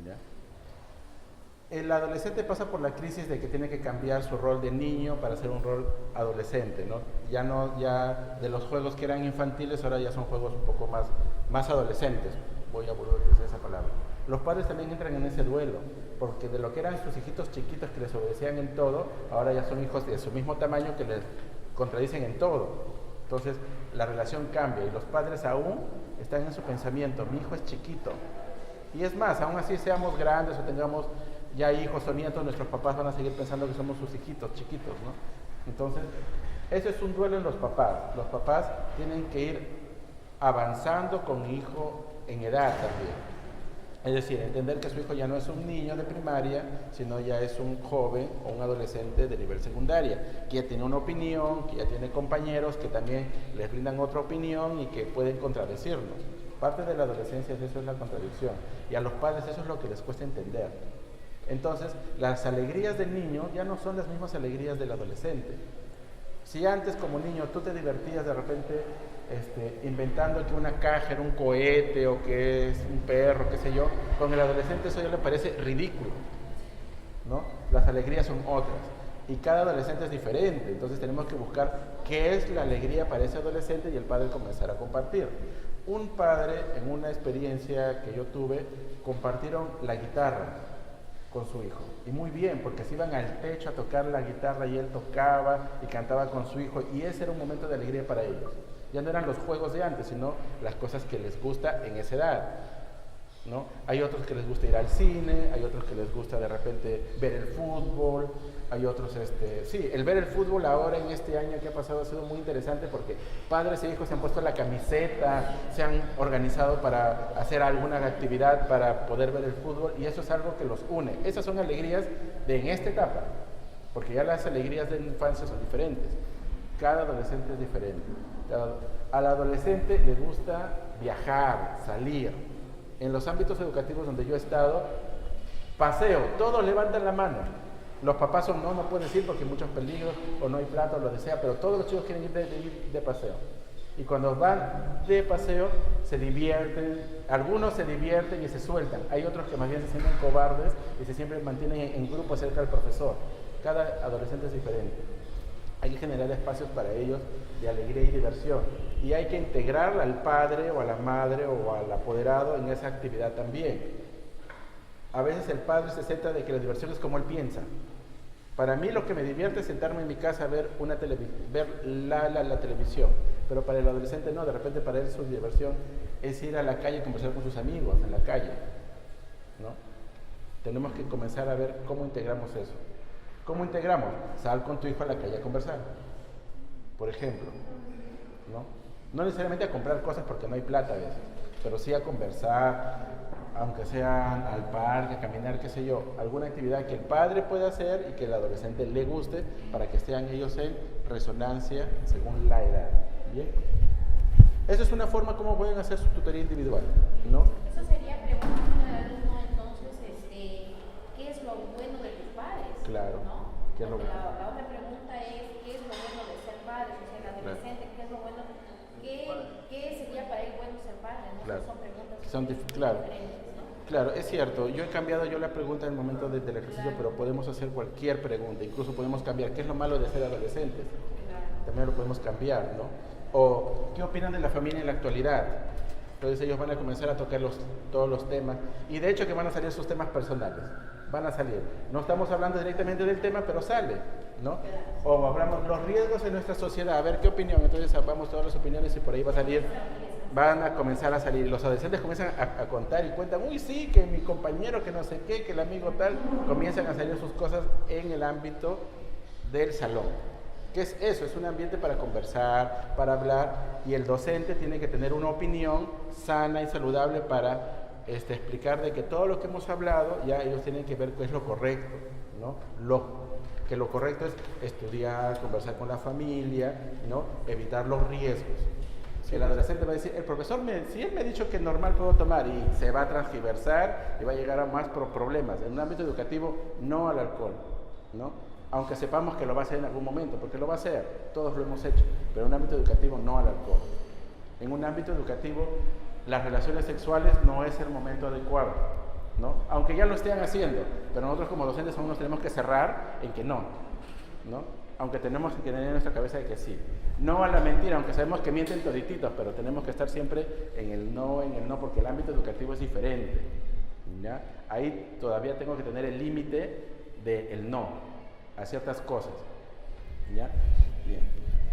¿ya? El adolescente pasa por la crisis de que tiene que cambiar su rol de niño para ser un rol adolescente, ¿no? Ya de los juegos que eran infantiles, ahora ya son juegos un poco más adolescentes. voy a volver a utilizar esa palabra. Los padres también entran en ese duelo, porque de lo que eran sus hijitos chiquitos que les obedecían en todo, ahora ya son hijos de su mismo tamaño que les contradicen en todo. Entonces la relación cambia y los padres aún están en su pensamiento, mi hijo es chiquito. Y es más, aún así seamos grandes o tengamos ya hijos o nietos, nuestros papás van a seguir pensando que somos sus hijitos chiquitos, ¿no? Entonces, ese es un duelo en los papás. Los papás tienen que ir avanzando con el hijo en edad también. Es decir, entender que su hijo ya no es un niño de primaria, sino ya es un joven o un adolescente de nivel secundaria, que ya tiene una opinión, que ya tiene compañeros que también les brindan otra opinión y que pueden contradecirnos. Parte de la adolescencia es eso, es la contradicción. Y a los padres eso es lo que les cuesta entender. Entonces, las alegrías del niño ya no son las mismas alegrías del adolescente. Si antes como niño tú te divertías de repente inventando que una caja era un cohete o que es un perro, qué sé yo, con el adolescente eso ya le parece ridículo, ¿no? Las alegrías son otras y cada adolescente es diferente, entonces tenemos que buscar qué es la alegría para ese adolescente y el padre comenzar a compartir. Un padre, en una experiencia que yo tuve, compartieron la guitarra con su hijo, y muy bien, porque se iban al techo a tocar la guitarra y él tocaba y cantaba con su hijo, y ese era un momento de alegría para ellos. Ya no eran los juegos de antes, sino las cosas que les gusta en esa edad, ¿no? Hay otros que les gusta ir al cine, hay otros que les gusta de repente ver el fútbol, hay otros, sí, el ver el fútbol ahora en este año que ha pasado ha sido muy interesante porque padres e hijos se han puesto la camiseta, se han organizado para hacer alguna actividad para poder ver el fútbol y eso es algo que los une. Esas son alegrías de en esta etapa, porque ya las alegrías de la infancia son diferentes. Cada adolescente es diferente. Al adolescente le gusta viajar, salir. En los ámbitos educativos donde yo he estado, paseo, todos levantan la mano. Los papás son, no pueden ir porque hay muchos peligros o no hay plata o lo que sea, pero todos los chicos quieren ir de paseo. Y cuando van de paseo se divierten, algunos se divierten y se sueltan. Hay otros que más bien se sienten cobardes y se siempre mantienen en grupo cerca del profesor. Cada adolescente es diferente. Hay que generar espacios para ellos de alegría y diversión. Y hay que integrar al padre o a la madre o al apoderado en esa actividad también. A veces el padre se centra de que la diversión es como él piensa. Para mí lo que me divierte es sentarme en mi casa a ver la televisión. Pero para el adolescente no, de repente para él su diversión es ir a la calle y conversar con sus amigos en la calle, ¿no? Tenemos que comenzar a ver cómo integramos eso. ¿Cómo integramos? Sal con tu hijo a la calle a conversar, por ejemplo, ¿no? No necesariamente a comprar cosas porque no hay plata a veces, pero sí a conversar, aunque sea al parque, a caminar, qué sé yo, alguna actividad que el padre pueda hacer y que el adolescente le guste para que estén ellos en resonancia según la edad. ¿Bien? Esa es una forma como pueden hacer su tutoría individual, ¿no? Eso sería preguntarle al alumno entonces, ¿qué es lo bueno de tus padres? Claro. ¿No? ¿Qué es lo bueno? La otra pregunta es, ¿qué es lo bueno de ser padre? O sea, el adolescente, ¿qué es lo bueno? ¿Qué sería para él bueno ser padre? ¿No? Claro. Son preguntas Claro. diferentes, ¿no? Claro, es cierto. Yo he cambiado la pregunta en el momento del ejercicio, pero podemos hacer cualquier pregunta. Incluso podemos cambiar. ¿Qué es lo malo de ser adolescentes? También lo podemos cambiar, ¿no? O, ¿qué opinan de la familia en la actualidad? Entonces ellos van a comenzar a tocar todos los temas. Y de hecho que van a salir sus temas personales. Van a salir. No estamos hablando directamente del tema, pero sale, ¿no? O hablamos los riesgos en nuestra sociedad. A ver, ¿qué opinión? Entonces vamos todas las opiniones y por ahí va a salir. Van a comenzar a salir. Los adolescentes comienzan a contar y cuentan, uy, sí, que mi compañero, que no sé qué, que el amigo tal. Comienzan a salir sus cosas en el ámbito del salón. ¿Qué es eso? Es un ambiente para conversar, para hablar, y el docente tiene que tener una opinión sana y saludable para explicar de que todo lo que hemos hablado, ya ellos tienen que ver qué es lo correcto, ¿no? Que lo correcto es estudiar, conversar con la familia, ¿no? Evitar los riesgos. Si el adolescente va a decir, el profesor, si él me ha dicho que normal puedo tomar, y se va a transgiversar y va a llegar a más problemas. En un ámbito educativo, no al alcohol, ¿no? Aunque sepamos que lo va a hacer en algún momento, porque lo va a hacer, todos lo hemos hecho, pero en un ámbito educativo no al alcohol. En un ámbito educativo, las relaciones sexuales no es el momento adecuado, ¿no? Aunque ya lo estén haciendo, pero nosotros como docentes aún nos tenemos que cerrar en que no, ¿no? aunque tenemos que tener en nuestra cabeza de que sí. No a la mentira, aunque sabemos que mienten todititos, pero tenemos que estar siempre en el no, porque el ámbito educativo es diferente, ¿ya? Ahí todavía tengo que tener el límite del no a ciertas cosas, ¿ya? Bien.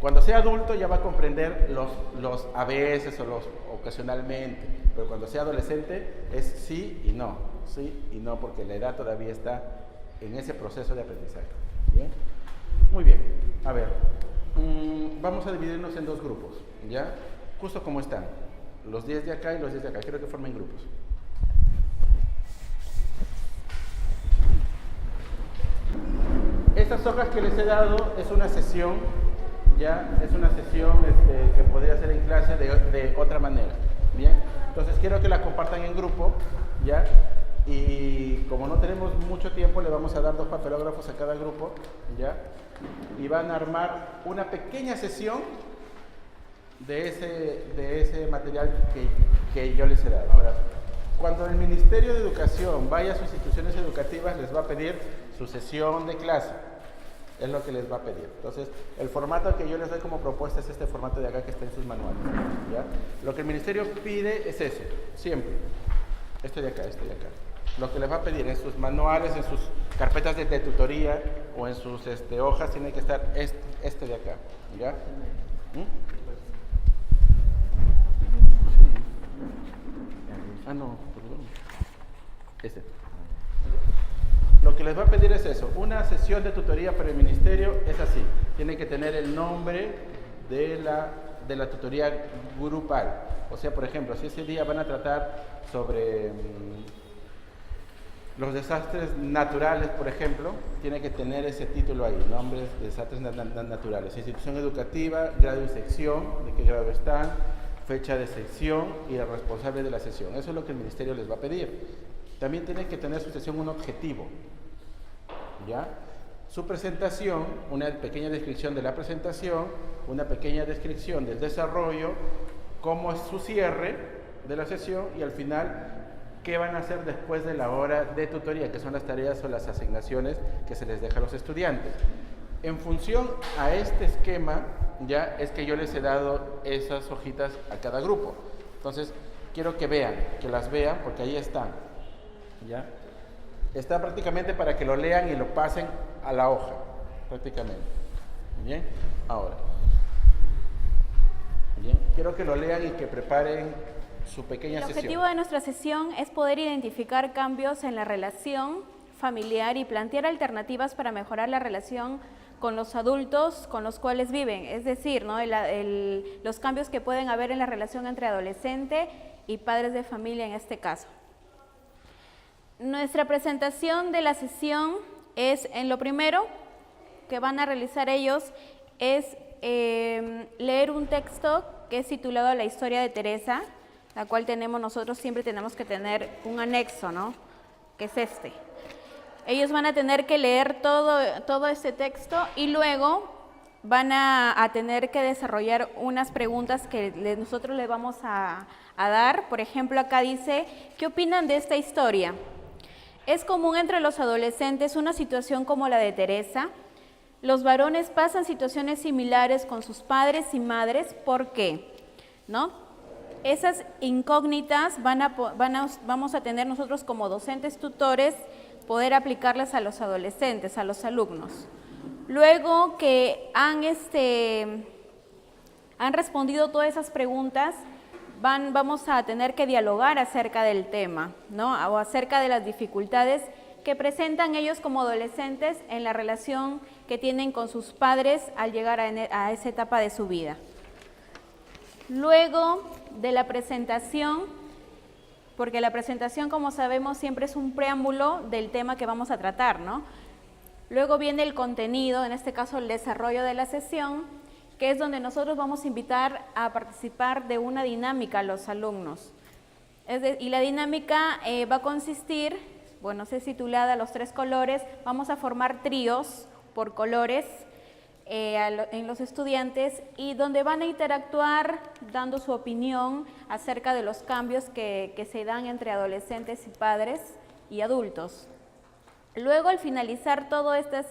Cuando sea adulto ya va a comprender los a veces o los ocasionalmente, pero cuando sea adolescente es sí y no, porque la edad todavía está en ese proceso de aprendizaje. ¿Bien? Muy bien, a ver, vamos a dividirnos en dos grupos, ¿ya? Justo como están, los 10 de acá y los 10 de acá, quiero que formen grupos. Estas hojas que les he dado es una sesión, ya, es una sesión que podría hacer en clase de otra manera, ¿bien? Entonces quiero que la compartan en grupo, ¿ya? Y como no tenemos mucho tiempo, le vamos a dar 2 papelógrafos a cada grupo, ¿ya? Y van a armar una pequeña sesión de ese material que yo les he dado. Ahora, cuando el Ministerio de Educación vaya a sus instituciones educativas, les va a pedir su sesión de clase. Es lo que les va a pedir. Entonces, el formato que yo les doy como propuesta es este formato de acá que está en sus manuales, ¿ya? Lo que el Ministerio pide es eso, siempre. Este de acá. Lo que les va a pedir en sus manuales, en sus carpetas de tutoría o en sus hojas, tiene que estar este de acá, ¿ya? ¿Mm? Ah, no, perdón. Este. Lo que les va a pedir es eso, una sesión de tutoría para el ministerio es así, tiene que tener el nombre de la tutoría grupal. O sea, por ejemplo, si ese día van a tratar sobre los desastres naturales, por ejemplo, tiene que tener ese título ahí, nombres de desastres naturales, institución educativa, grado y sección, de qué grado están, fecha de sección y el responsable de la sesión. Eso es lo que el ministerio les va a pedir. También tienen que tener su sesión un objetivo, ¿ya? Su presentación, una pequeña descripción de la presentación, una pequeña descripción del desarrollo, cómo es su cierre de la sesión y al final qué van a hacer después de la hora de tutoría, que son las tareas o las asignaciones que se les deja a los estudiantes. En función a este esquema, ya es que yo les he dado esas hojitas a cada grupo. Entonces, quiero que vean, que las vean, porque ahí están, ¿ya? Está prácticamente para que lo lean y lo pasen a la hoja, prácticamente. Bien, ahora. Bien, quiero que lo lean y que preparen su pequeña sesión. El objetivo de nuestra sesión es poder identificar cambios en la relación familiar y plantear alternativas para mejorar la relación con los adultos con los cuales viven, es decir, ¿no? Los cambios que pueden haber en la relación entre adolescente y padres de familia en este caso. Nuestra presentación de la sesión es, en lo primero que van a realizar ellos es leer un texto que es titulado La historia de Teresa, la cual nosotros siempre tenemos que tener un anexo, ¿no? Que es este. Ellos van a tener que leer todo este texto y luego van a tener que desarrollar unas preguntas que nosotros les vamos a dar. Por ejemplo, acá dice, ¿qué opinan de esta historia? ¿Es común entre los adolescentes una situación como la de Teresa? Los varones pasan situaciones similares con sus padres y madres, ¿por qué? ¿No? Esas incógnitas vamos a tener nosotros como docentes tutores, poder aplicarlas a los adolescentes, a los alumnos. Luego que han respondido todas esas preguntas, vamos a tener que dialogar acerca del tema, ¿no? O acerca de las dificultades que presentan ellos como adolescentes en la relación que tienen con sus padres al llegar a esa etapa de su vida. Luego de la presentación, porque la presentación, como sabemos, siempre es un preámbulo del tema que vamos a tratar, ¿no? Luego viene el contenido, en este caso el desarrollo de la sesión, que es donde nosotros vamos a invitar a participar de una dinámica a los alumnos. Y la dinámica va a consistir, bueno, es titulada Los 3 colores, vamos a formar tríos por colores en los estudiantes y donde van a interactuar dando su opinión acerca de los cambios que se dan entre adolescentes y padres y adultos. Luego, al finalizar todas estas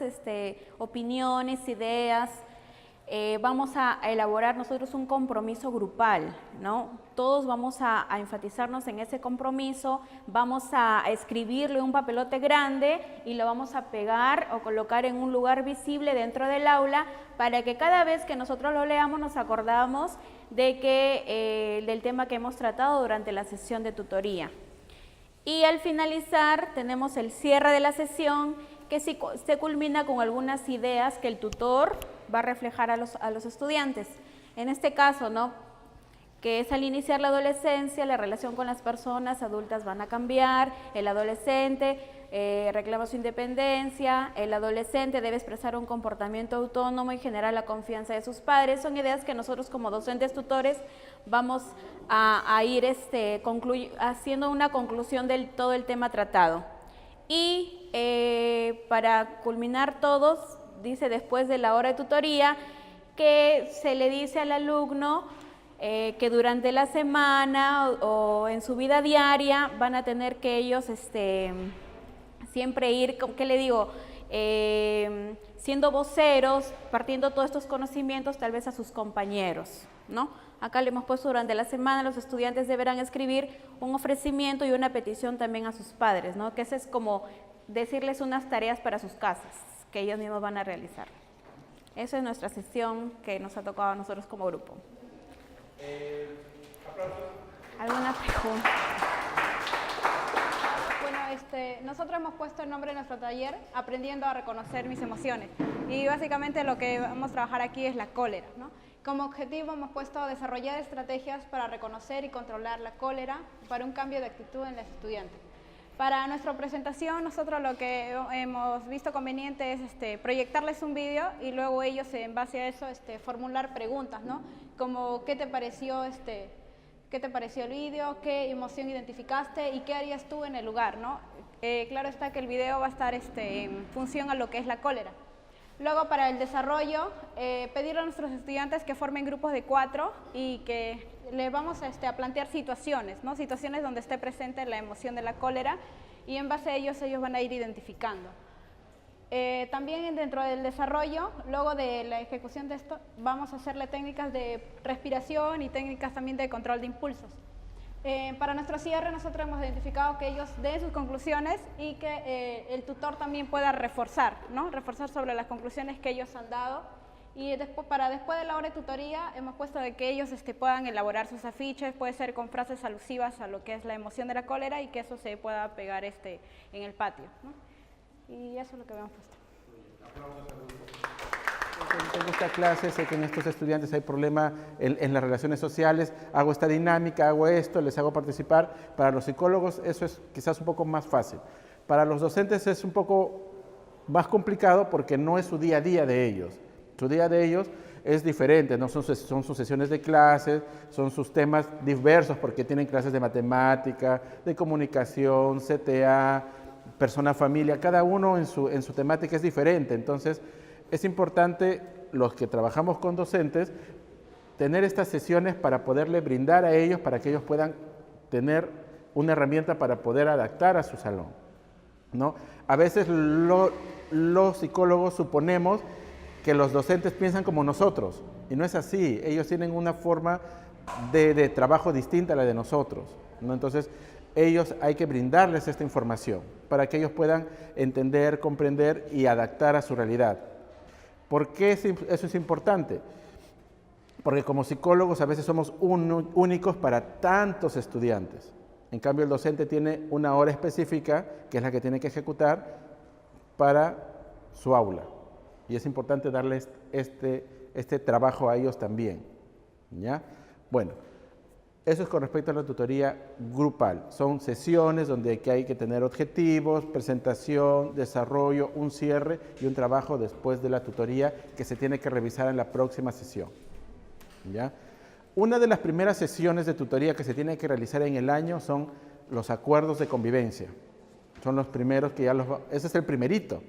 opiniones, ideas, vamos a elaborar nosotros un compromiso grupal, ¿no? Todos vamos a enfatizarnos en ese compromiso, vamos a escribirle un papelote grande y lo vamos a pegar o colocar en un lugar visible dentro del aula para que cada vez que nosotros lo leamos nos acordamos del tema que hemos tratado durante la sesión de tutoría. Y al finalizar tenemos el cierre de la sesión que se culmina con algunas ideas que el tutor va a reflejar a los estudiantes. En este caso, ¿no?, que es al iniciar la adolescencia, la relación con las personas adultas van a cambiar, el adolescente reclama su independencia, el adolescente debe expresar un comportamiento autónomo y generar la confianza de sus padres. Son ideas que nosotros como docentes tutores vamos a ir haciendo una conclusión del todo el tema tratado. Y para culminar todos, dice después de la hora de tutoría, que se le dice al alumno que durante la semana o en su vida diaria van a tener que ellos siempre ir, ¿qué le digo?, siendo voceros, partiendo todos estos conocimientos tal vez a sus compañeros, ¿no? Acá le hemos puesto durante la semana, los estudiantes deberán escribir un ofrecimiento y una petición también a sus padres, ¿no? Que ese es como decirles unas tareas para sus casas, que ellos mismos van a realizar. Esa es nuestra sesión que nos ha tocado a nosotros como grupo. ¿Alguna pregunta? Bueno, nosotros hemos puesto el nombre de nuestro taller Aprendiendo a reconocer mis emociones, y básicamente lo que vamos a trabajar aquí es la cólera, ¿no? Como objetivo hemos puesto desarrollar estrategias para reconocer y controlar la cólera para un cambio de actitud en los estudiantes. Para nuestra presentación, nosotros lo que hemos visto conveniente es proyectarles un vídeo y luego ellos, en base a eso, formular preguntas, ¿no? Como ¿qué te pareció el vídeo? ¿Qué emoción identificaste? ¿Y qué harías tú en el lugar, ¿no? Claro está que el video va a estar en función a lo que es la cólera. Luego, para el desarrollo, pedirle a nuestros estudiantes que formen grupos de 4 y que le vamos a plantear situaciones, ¿no? Situaciones donde esté presente la emoción de la cólera, y en base a ellos van a ir identificando. También dentro del desarrollo, luego de la ejecución de esto, vamos a hacerle técnicas de respiración y técnicas también de control de impulsos. Para nuestro cierre, nosotros hemos identificado que ellos den sus conclusiones y que el tutor también pueda reforzar, ¿no? Reforzar sobre las conclusiones que ellos han dado. Y después de la hora de tutoría, hemos puesto de que ellos puedan elaborar sus afiches, puede ser con frases alusivas a lo que es la emoción de la cólera, y que eso se pueda pegar en el patio, ¿no? Y eso es lo que habíamos puesto. Tengo esta clase, sé que en estos estudiantes hay problema en las relaciones sociales, hago esta dinámica, hago esto, les hago participar. Para los psicólogos eso es quizás un poco más fácil. Para los docentes es un poco más complicado porque no es su día a día de ellos. Su día de ellos es diferente, ¿no? Son sus sesiones de clases, son sus temas diversos porque tienen clases de matemática, de comunicación, CTA, persona, familia, cada uno en su temática es diferente. Entonces, es importante, los que trabajamos con docentes, tener estas sesiones para poderle brindar a ellos, para que ellos puedan tener una herramienta para poder adaptar a su salón, ¿no? A veces los psicólogos suponemos que los docentes piensan como nosotros, y no es así. Ellos tienen una forma de trabajo distinta a la de nosotros, ¿no? Entonces, ellos hay que brindarles esta información para que ellos puedan entender, comprender y adaptar a su realidad. ¿Por qué eso es importante? Porque como psicólogos a veces somos únicos para tantos estudiantes. En cambio, el docente tiene una hora específica, que es la que tiene que ejecutar para su aula. Y es importante darles este trabajo a ellos también, ¿ya? Bueno, eso es con respecto a la tutoría grupal. Son sesiones donde hay que tener objetivos, presentación, desarrollo, un cierre y un trabajo después de la tutoría que se tiene que revisar en la próxima sesión, ¿ya? Una de las primeras sesiones de tutoría que se tiene que realizar en el año son los acuerdos de convivencia. Son los primeros que ese es el primerito.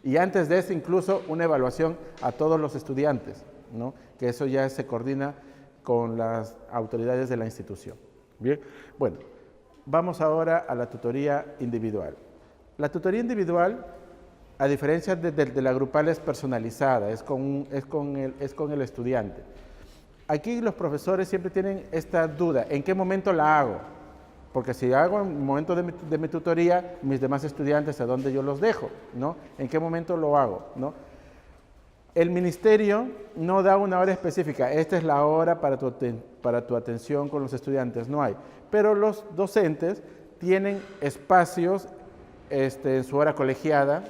Y antes de eso incluso una evaluación a todos los estudiantes, ¿no? Que eso ya se coordina con las autoridades de la institución. Bien, bueno, vamos ahora a la tutoría individual. La tutoría individual, a diferencia de la grupal, es personalizada, es con el estudiante. Aquí los profesores siempre tienen esta duda, ¿en qué momento la hago? Porque si hago en el momento de mi tutoría, mis demás estudiantes, ¿a dónde yo los dejo? ¿No? ¿En qué momento lo hago? ¿No? El ministerio no da una hora específica, esta es la hora para tu atención con los estudiantes, no hay. Pero los docentes tienen espacios en su hora colegiada,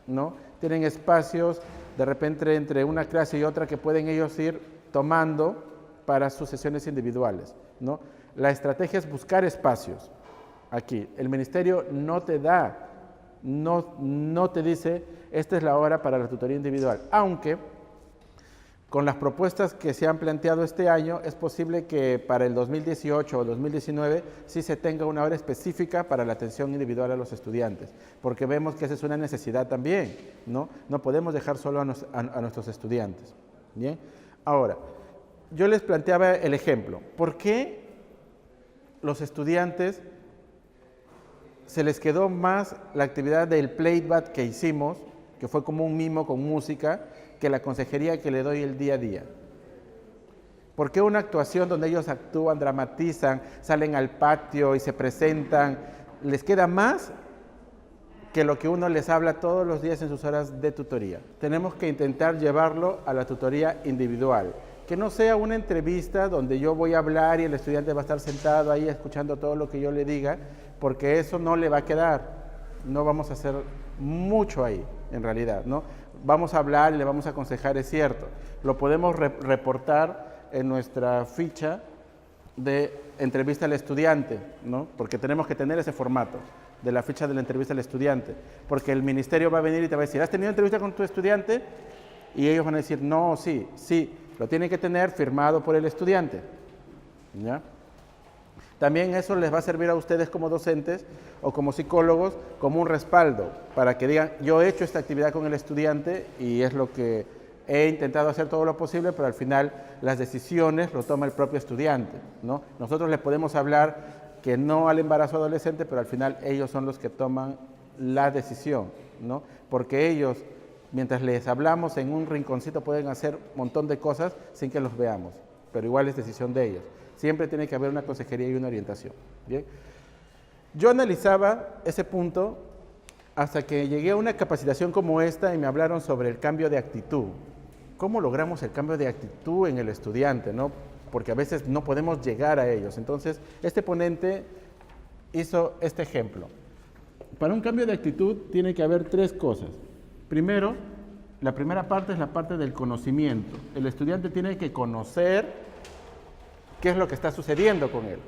¿no? Tienen espacios de repente entre una clase y otra que pueden ellos ir tomando para sus sesiones individuales, ¿no? La estrategia es buscar espacios aquí. El ministerio no te da, no te dice, esta es la hora para la tutoría individual, aunque con las propuestas que se han planteado este año, es posible que para el 2018 o 2019 sí se tenga una hora específica para la atención individual a los estudiantes, porque vemos que esa es una necesidad también, ¿no? No podemos dejar solo a nuestros estudiantes, ¿bien? Ahora, yo les planteaba el ejemplo, ¿por qué los estudiantes se les quedó más la actividad del playback que hicimos, que fue como un mimo con música, que la consejería que le doy el día a día? ¿Por qué una actuación donde ellos actúan, dramatizan, salen al patio y se presentan, les queda más que lo que uno les habla todos los días en sus horas de tutoría? Tenemos que intentar llevarlo a la tutoría individual, que no sea una entrevista donde yo voy a hablar y el estudiante va a estar sentado ahí escuchando todo lo que yo le diga, porque eso no le va a quedar, no vamos a hacer mucho ahí, en realidad, ¿no? Vamos a hablar y le vamos a aconsejar, es cierto, lo podemos reportar en nuestra ficha de entrevista al estudiante, ¿no? Porque tenemos que tener ese formato de la ficha de la entrevista al estudiante, porque el ministerio va a venir y te va a decir, ¿has tenido entrevista con tu estudiante? Y ellos van a decir, no, sí, lo tienen que tener firmado por el estudiante, ¿ya? También eso les va a servir a ustedes como docentes o como psicólogos como un respaldo para que digan, yo he hecho esta actividad con el estudiante y es lo que he intentado hacer todo lo posible, pero al final las decisiones lo toma el propio estudiante, ¿no? Nosotros les podemos hablar que no al embarazo adolescente, pero al final ellos son los que toman la decisión, ¿no? Porque ellos, mientras les hablamos en un rinconcito, pueden hacer un montón de cosas sin que los veamos, pero igual es decisión de ellos. Siempre tiene que haber una consejería y una orientación. ¿Bien? Yo analizaba ese punto hasta que llegué a una capacitación como esta y me hablaron sobre el cambio de actitud. ¿Cómo logramos el cambio de actitud en el estudiante, ¿no? Porque a veces no podemos llegar a ellos. Entonces, este ponente hizo este ejemplo. Para un cambio de actitud tiene que haber tres cosas. Primero, la primera parte es la parte del conocimiento. El estudiante tiene que conocer qué es lo que está sucediendo con él,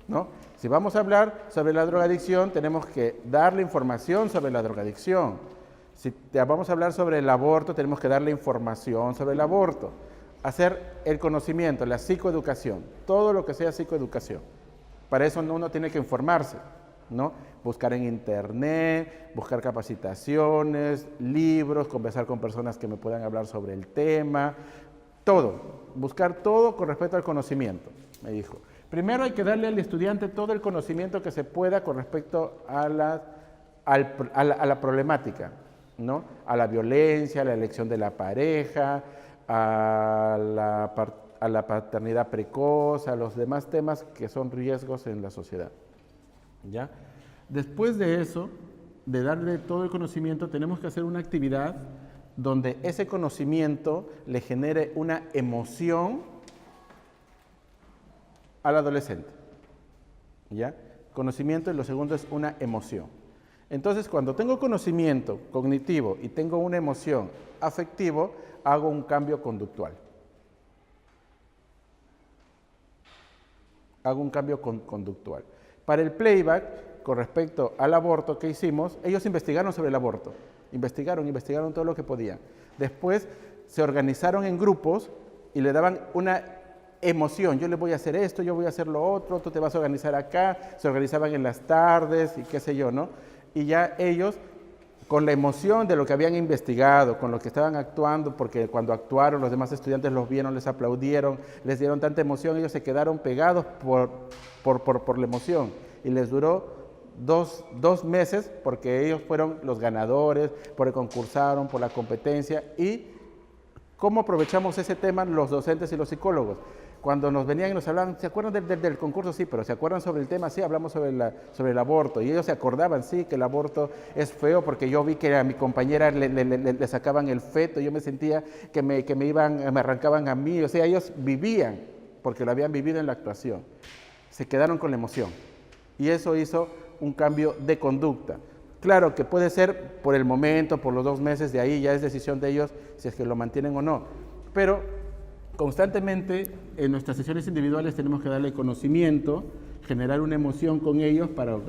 ¿no? Si vamos a hablar sobre la drogadicción, tenemos que darle información sobre la drogadicción. Si vamos a hablar sobre el aborto, tenemos que darle información sobre el aborto. Hacer el conocimiento, la psicoeducación, todo lo que sea psicoeducación. Para eso uno tiene que informarse, ¿no? Buscar en internet, buscar capacitaciones, libros, conversar con personas que me puedan hablar sobre el tema, todo, buscar todo con respecto al conocimiento, me dijo. Primero hay que darle al estudiante todo el conocimiento que se pueda con respecto a la problemática, ¿no? A la violencia, a la elección de la pareja, a la paternidad precoz, a los demás temas que son riesgos en la sociedad, ¿ya? Después de eso, de darle todo el conocimiento, tenemos que hacer una actividad donde ese conocimiento le genere una emoción al adolescente, ¿ya? Conocimiento y lo segundo es una emoción. Entonces, cuando tengo conocimiento cognitivo y tengo una emoción afectivo, hago un cambio conductual. Hago un cambio conductual. Para el playback, con respecto al aborto que hicimos, ellos investigaron sobre el aborto. Investigaron todo lo que podían. Después se organizaron en grupos y le daban una emoción. Yo le voy a hacer esto, yo voy a hacer lo otro, tú te vas a organizar acá. Se organizaban en las tardes y qué sé yo, ¿no? Y ya ellos, con la emoción de lo que habían investigado, con lo que estaban actuando, porque cuando actuaron los demás estudiantes los vieron, les aplaudieron, les dieron tanta emoción, ellos se quedaron pegados por la emoción. Y les duró dos meses, porque ellos fueron los ganadores, porque concursaron, por la competencia. ¿Y cómo aprovechamos ese tema los docentes y los psicólogos? Cuando nos venían y nos hablaban, ¿se acuerdan del concurso? Sí, pero ¿se acuerdan sobre el tema? Sí, hablamos sobre el aborto. Y ellos se acordaban, sí, que el aborto es feo, porque yo vi que a mi compañera le sacaban el feto, yo me sentía que me arrancaban a mí. O sea, ellos vivían, porque lo habían vivido en la actuación. Se quedaron con la emoción. Y eso hizo un cambio de conducta. Claro que puede ser por el momento, por los 2 meses, de ahí ya es decisión de ellos si es que lo mantienen o no. Pero constantemente en nuestras sesiones individuales tenemos que darle conocimiento, generar una emoción con ellos para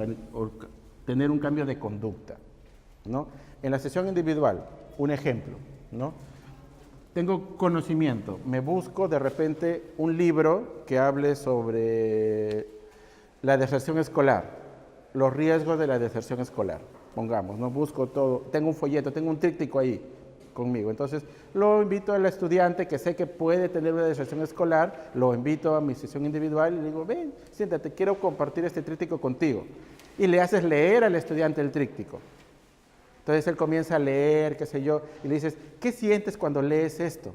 tener un cambio de conducta, ¿no? En la sesión individual, un ejemplo, ¿no? Tengo conocimiento, me busco de repente un libro que hable sobre la deserción escolar, los riesgos de la deserción escolar, pongamos, no busco todo, tengo un folleto, tengo un tríptico ahí conmigo, entonces lo invito al estudiante que sé que puede tener una deserción escolar, lo invito a mi sesión individual y le digo, ven, siéntate, quiero compartir este tríptico contigo, y le haces leer al estudiante el tríptico. Entonces él comienza a leer, qué sé yo, y le dices, ¿qué sientes cuando lees esto?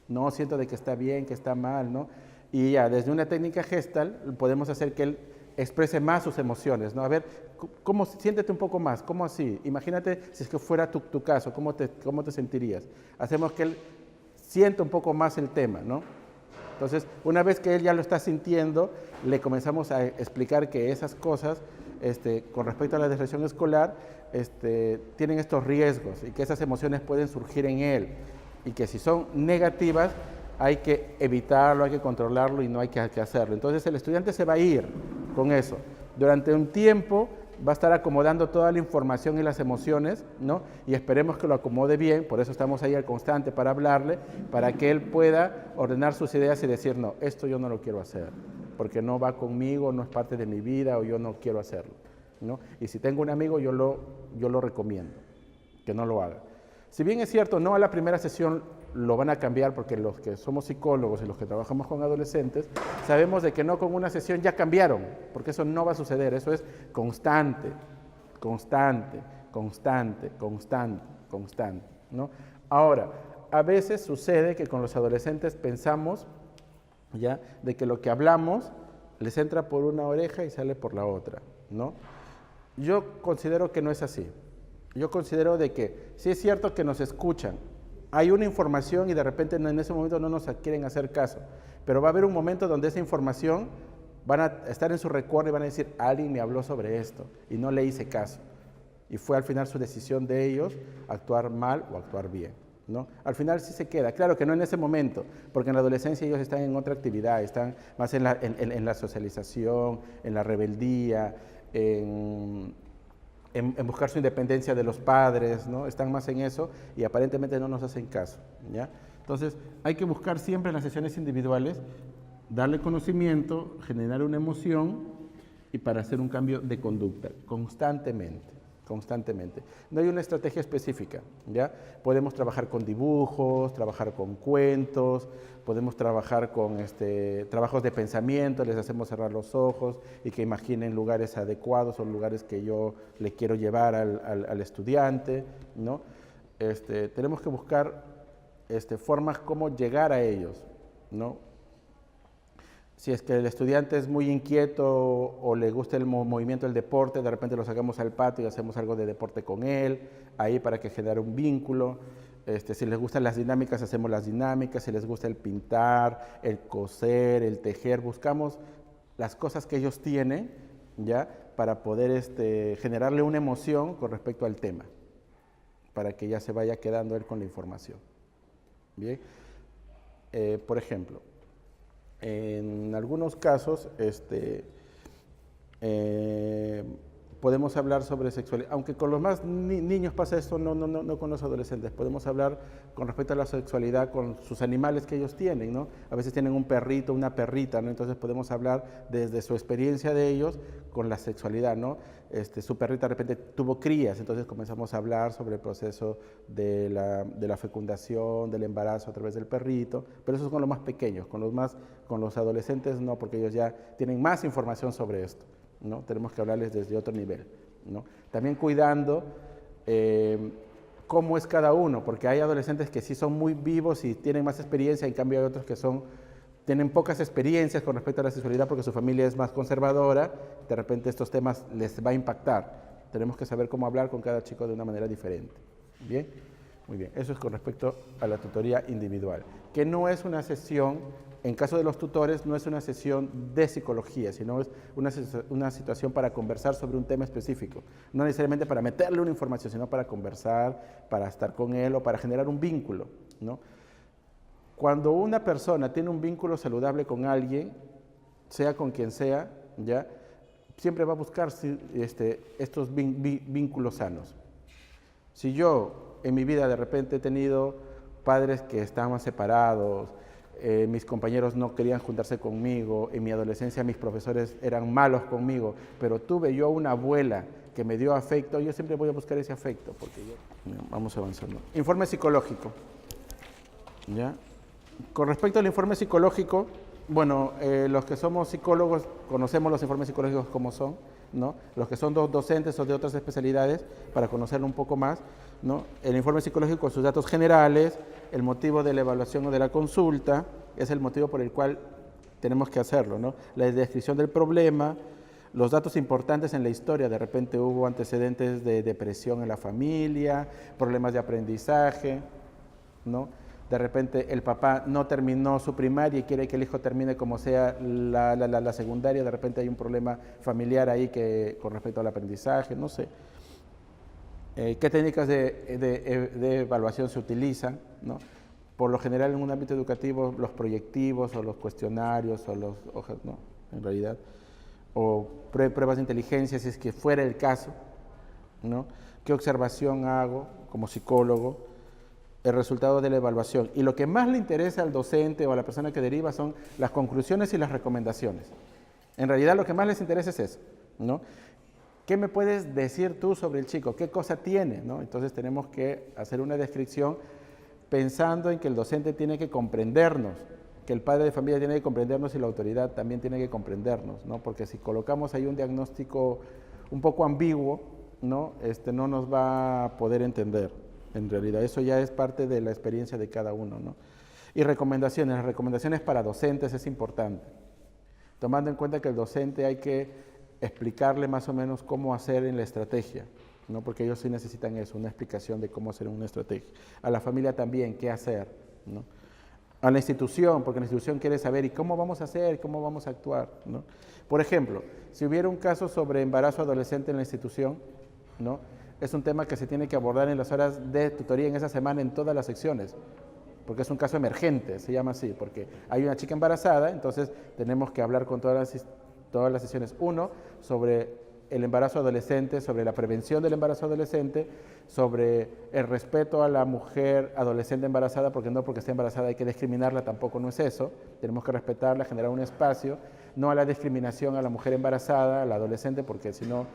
No, siento de que está bien, que está mal, ¿no? Y ya, desde una técnica Gestalt podemos hacer que él exprese más sus emociones, ¿no? A ver, ¿cómo, siéntete un poco más? ¿Cómo así? Imagínate si es que fuera tu caso, ¿cómo te sentirías? Hacemos que él sienta un poco más el tema, ¿no? Entonces, una vez que él ya lo está sintiendo, le comenzamos a explicar que esas cosas, con respecto a la deserción escolar, tienen estos riesgos y que esas emociones pueden surgir en él y que si son negativas, hay que evitarlo, hay que controlarlo y no hay que hacerlo. Entonces el estudiante se va a ir con eso. Durante un tiempo va a estar acomodando toda la información y las emociones, ¿no? Y esperemos que lo acomode bien, por eso estamos ahí al constante para hablarle, para que él pueda ordenar sus ideas y decir, no, esto yo no lo quiero hacer, porque no va conmigo, no es parte de mi vida o yo no quiero hacerlo, ¿no? Y si tengo un amigo, yo lo recomiendo, que no lo haga. Si bien es cierto, no a la primera sesión lo van a cambiar, porque los que somos psicólogos y los que trabajamos con adolescentes, sabemos de que no con una sesión ya cambiaron, porque eso no va a suceder, eso es constante, constante, constante, constante, constante, ¿no? Ahora, a veces sucede que con los adolescentes pensamos, ¿ya?, de que lo que hablamos les entra por una oreja y sale por la otra, ¿no? Yo considero que no es así. Yo considero de que sí es cierto que nos escuchan, hay una información y de repente en ese momento no nos quieren hacer caso, pero va a haber un momento donde esa información van a estar en su recuerdo y van a decir, alguien me habló sobre esto y no le hice caso. Y fue al final su decisión de ellos actuar mal o actuar bien, ¿no? Al final sí se queda, claro que no en ese momento, porque en la adolescencia ellos están en otra actividad, están más en la socialización, en la rebeldía, en buscar su independencia de los padres, ¿no? Están más en eso y aparentemente no nos hacen caso, ¿ya? Entonces, hay que buscar siempre en las sesiones individuales, darle conocimiento, generar una emoción y para hacer un cambio de conducta, constantemente. No hay una estrategia específica, ¿ya? Podemos trabajar con dibujos, trabajar con cuentos, podemos trabajar con trabajos de pensamiento, les hacemos cerrar los ojos y que imaginen lugares adecuados o lugares que yo le quiero llevar al estudiante, ¿no? Tenemos que buscar formas como llegar a ellos, ¿no? Si es que el estudiante es muy inquieto o le gusta el movimiento del deporte, de repente lo sacamos al patio y hacemos algo de deporte con él, ahí para que genere un vínculo. Si les gustan las dinámicas, hacemos las dinámicas. Si les gusta el pintar, el coser, el tejer, buscamos las cosas que ellos tienen, ¿ya?, para poder generarle una emoción con respecto al tema, para que ya se vaya quedando él con la información. Bien, por ejemplo, en algunos casos podemos hablar sobre sexualidad, aunque con los más niños pasa esto, no con los adolescentes. Podemos hablar con respecto a la sexualidad con sus animales que ellos tienen, ¿no? A veces tienen un perrito, una perrita, ¿no? Entonces podemos hablar desde su experiencia de ellos con la sexualidad, ¿no? Su perrita de repente tuvo crías, entonces comenzamos a hablar sobre el proceso de la fecundación, del embarazo a través del perrito, pero esos son los más pequeños, con los adolescentes no, porque ellos ya tienen más información sobre esto, ¿no? Tenemos que hablarles desde otro nivel, ¿no? También cuidando cómo es cada uno, porque hay adolescentes que sí son muy vivos y tienen más experiencia, en cambio hay otros que tienen pocas experiencias con respecto a la sexualidad porque su familia es más conservadora, de repente estos temas les va a impactar. Tenemos que saber cómo hablar con cada chico de una manera diferente. ¿Bien? Muy bien. Eso es con respecto a la tutoría individual, que no es una sesión, en caso de los tutores, no es una sesión de psicología, sino es una situación para conversar sobre un tema específico. No necesariamente para meterle una información, sino para conversar, para estar con él o para generar un vínculo, ¿no? Cuando una persona tiene un vínculo saludable con alguien, sea con quien sea, ¿ya? Siempre va a buscar estos vínculos sanos. Si yo en mi vida de repente he tenido padres que estaban separados, mis compañeros no querían juntarse conmigo, en mi adolescencia mis profesores eran malos conmigo, pero tuve yo una abuela que me dio afecto, yo siempre voy a buscar ese afecto. Vamos avanzando. Informe psicológico. ¿Ya? Con respecto al informe psicológico, bueno, los que somos psicólogos conocemos los informes psicológicos como son, ¿no? Los que son docentes o de otras especialidades, para conocerlo un poco más, ¿no? El informe psicológico con sus datos generales, el motivo de la evaluación o de la consulta, es el motivo por el cual tenemos que hacerlo, ¿no? La descripción del problema, los datos importantes en la historia, de repente hubo antecedentes de depresión en la familia, problemas de aprendizaje, ¿no? De repente el papá no terminó su primaria y quiere que el hijo termine como sea la secundaria, de repente hay un problema familiar ahí con respecto al aprendizaje, no sé. ¿Qué técnicas de evaluación se utilizan, ¿no? Por lo general en un ámbito educativo los proyectivos o los cuestionarios o los hojas, no, en realidad, o pruebas de inteligencia si es que fuera el caso, ¿no? ¿Qué observación hago como psicólogo? El resultado de la evaluación. Y lo que más le interesa al docente o a la persona que deriva son las conclusiones y las recomendaciones. En realidad lo que más les interesa es eso, ¿no? ¿Qué me puedes decir tú sobre el chico? ¿Qué cosa tiene, ¿no? Entonces tenemos que hacer una descripción pensando en que el docente tiene que comprendernos, que el padre de familia tiene que comprendernos y la autoridad también tiene que comprendernos, ¿no? Porque si colocamos ahí un diagnóstico un poco ambiguo, ¿no? No nos va a poder entender. En realidad, eso ya es parte de la experiencia de cada uno, ¿no? Y recomendaciones, las recomendaciones para docentes es importante, tomando en cuenta que el docente hay que explicarle más o menos cómo hacer en la estrategia, ¿no? Porque ellos sí necesitan eso, una explicación de cómo hacer una estrategia. A la familia también, qué hacer, ¿no? A la institución, porque la institución quiere saber ¿y cómo vamos a hacer? ¿Cómo vamos a actuar? ¿No? Por ejemplo, si hubiera un caso sobre embarazo adolescente en la institución, ¿no? Es un tema que se tiene que abordar en las horas de tutoría en esa semana en todas las secciones, porque es un caso emergente, se llama así, porque hay una chica embarazada, entonces tenemos que hablar con todas las sesiones. Uno, sobre el embarazo adolescente, sobre la prevención del embarazo adolescente, sobre el respeto a la mujer adolescente embarazada, porque no porque esté embarazada hay que discriminarla, tampoco no es eso, tenemos que respetarla, generar un espacio, no a la discriminación a la mujer embarazada, a la adolescente, porque si no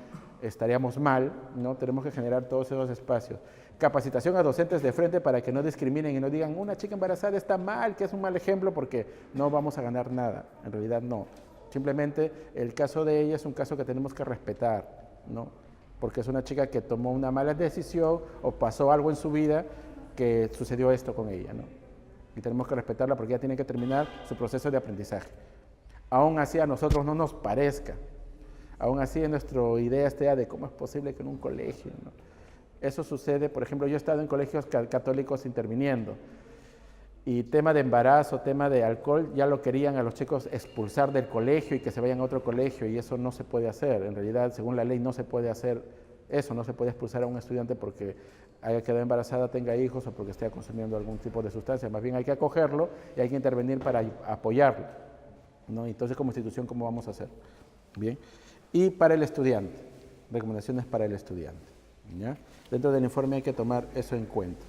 estaríamos mal, ¿no? Tenemos que generar todos esos espacios. Capacitación a docentes de frente para que no discriminen y no digan una chica embarazada está mal, que es un mal ejemplo, porque no vamos a ganar nada. En realidad no. Simplemente el caso de ella es un caso que tenemos que respetar, ¿no? Porque es una chica que tomó una mala decisión o pasó algo en su vida que sucedió esto con ella, ¿no? Y tenemos que respetarla porque ella tiene que terminar su proceso de aprendizaje. Aún así a nosotros no nos parezca. Aún así, en nuestra idea esté de cómo es posible que en un colegio, ¿no? Eso sucede, por ejemplo, yo he estado en colegios católicos interviniendo y tema de embarazo, tema de alcohol, ya lo querían a los chicos expulsar del colegio y que se vayan a otro colegio y eso no se puede hacer. En realidad, según la ley, no se puede hacer eso, no se puede expulsar a un estudiante porque haya quedado embarazada, tenga hijos o porque esté consumiendo algún tipo de sustancia. Más bien hay que acogerlo y hay que intervenir para apoyarlo, ¿no? Entonces, como institución, ¿cómo vamos a hacer? Bien. Y para el estudiante, recomendaciones para el estudiante, ¿ya? Dentro del informe hay que tomar eso en cuenta.